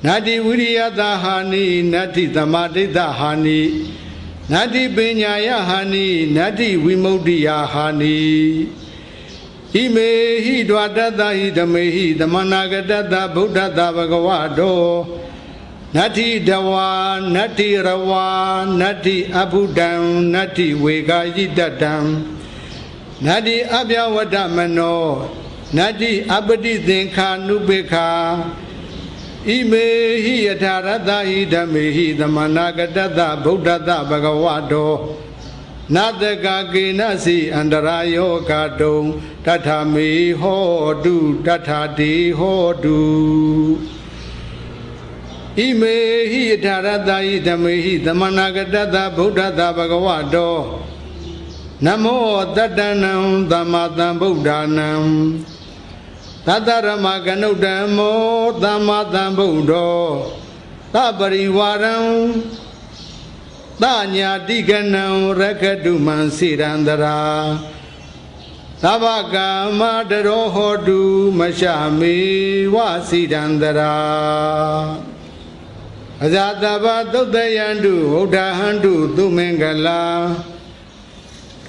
နတ္တိဝိရိယတဟာနိနတ္တိသမာဓိတဟာနိနတ္တိပညာယဟာနိနတ္တိဝိမု ക്തി ယဟာနိဣမေဟိဒွါတတဟိဓမေဟိသမနာဂတတဗုဒ္ဓတဘဂဝါတောနတ္ထိတဝါနတ္ထိရဝါနတ္ထိအဘုဒံနတ္ထိဝေဂာယိတတံနတ္ထိအပြဝတ္တမနောနတ္ထိအပတိသင်္ခာနုပေခာဣမေဟိယထာရတဟိဓမေဟိသမနာဂတတဗုဒ္ဓတဘဂဝါတောနတကကေနစီအန္တရာယောဂတုံတထမေဟောတုတထတိဟောတုဣမေဟိယထာရတဟိဓမေဟိသမနာဂတတဗုဒ္ဓတဘဂဝါတောနမောတတ္တနံသမ္မာသမ္ဗုဒ္ဓနံသတ္တရမကနုတ္တမောသမ္မာသမ္ဗုဒ္ဓောသပရိဝါရံသညာတိကနံရခတုမံစေရန္တရာသဗ္ဗကာမတရောဟောတုမရှမေဝစေရန္တရာအဇာတဗသုတ်တယံတုဥဒ္ဓဟံတုသူမင်္ဂလာ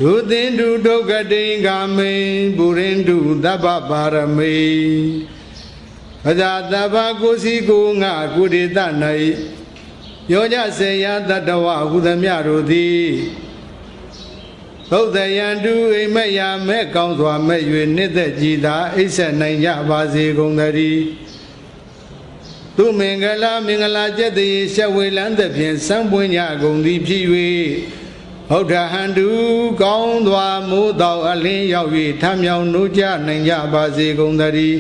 ဒုသင်္တုဒုက္ခတိင်္ဂမေပုရိန္တုသဗ္ဗပါရမေအဇာတဗကိုစီကိုငါကုရိတ၌ယောကြစေယတတဝဟုသမျှတို့သည်သုတ်တယံတုအိမ်မက်ယာမဲ့ကောင်းစွာမဲ့၍နှစ်သက်ကြည်သာအိပ်ဆက်နိုင်ကြပါစေကုန်သတည်းသူမင်္ဂလာမင်္ဂလာကျက်တည်းရှက်ဝေလန်းသဖြင့်စံပွင့်ကြကုန်သည်ဖြစ်၍ဗုဒ္ဓဟံတုကောင်းစွာမိုးတော်အလင်းရောက်၍ထမြောင်နိုးကြနိုင်ကြပါစေကုန်သတည်း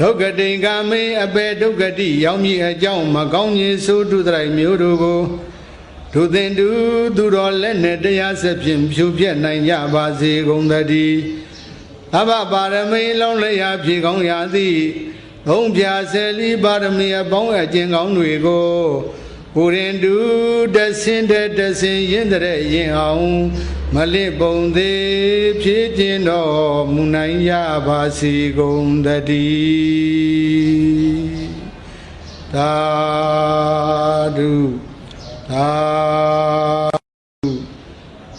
ဒုက္ခတိင်္ဂမေအပေဒုက္ခတိရောက်မည်အကြောင်းမကောင်းခြင်းဆိုတုတရိုက်မျိုးတို့ကိုဒုသင်တုသူတော်လက်နဲ့တရားဆက်ဖြင့်ဖြူပြက်နိုင်ကြပါစေကုန်သတည်းအဘပါရမီလောင်းလျာဖြေကောင်းရသည်ဘုံပြဆယ်လီပါရမီအပေါင်းအကျင့်ကောင်းတွေကိုကိုရင်တုတဆင်းတဆင်းရင်းတဲ့ရင်အောင်မလစ်ပုံသေးဖြည့်ခြင်းတော်မူနိုင်ရပါစေကုန်သတည်းသာဓုသာဓု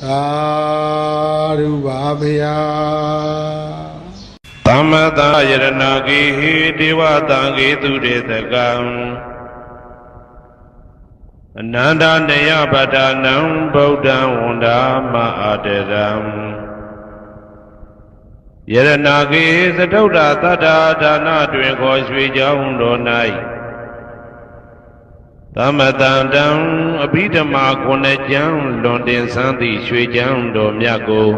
သာဓုပါဗျာသမ္မတယရဏဂေဟိဒေဝတံဂေသူတေတကံအနန္တနေယပတ္တနံဗုဒ္ဓံဝန္ဒာမအာတရံယရဏဂေသတုဒ္ဓသတ္တာဒါနတွင်ခေါ်ရွှေကြောင်းတော်၌သမတံတံအဘိဓမ္မာခုနှစ်ကျမ်းလွန်တင်ဆန်းသည့်ရွှေကြောင်းတော်မြတ်ကို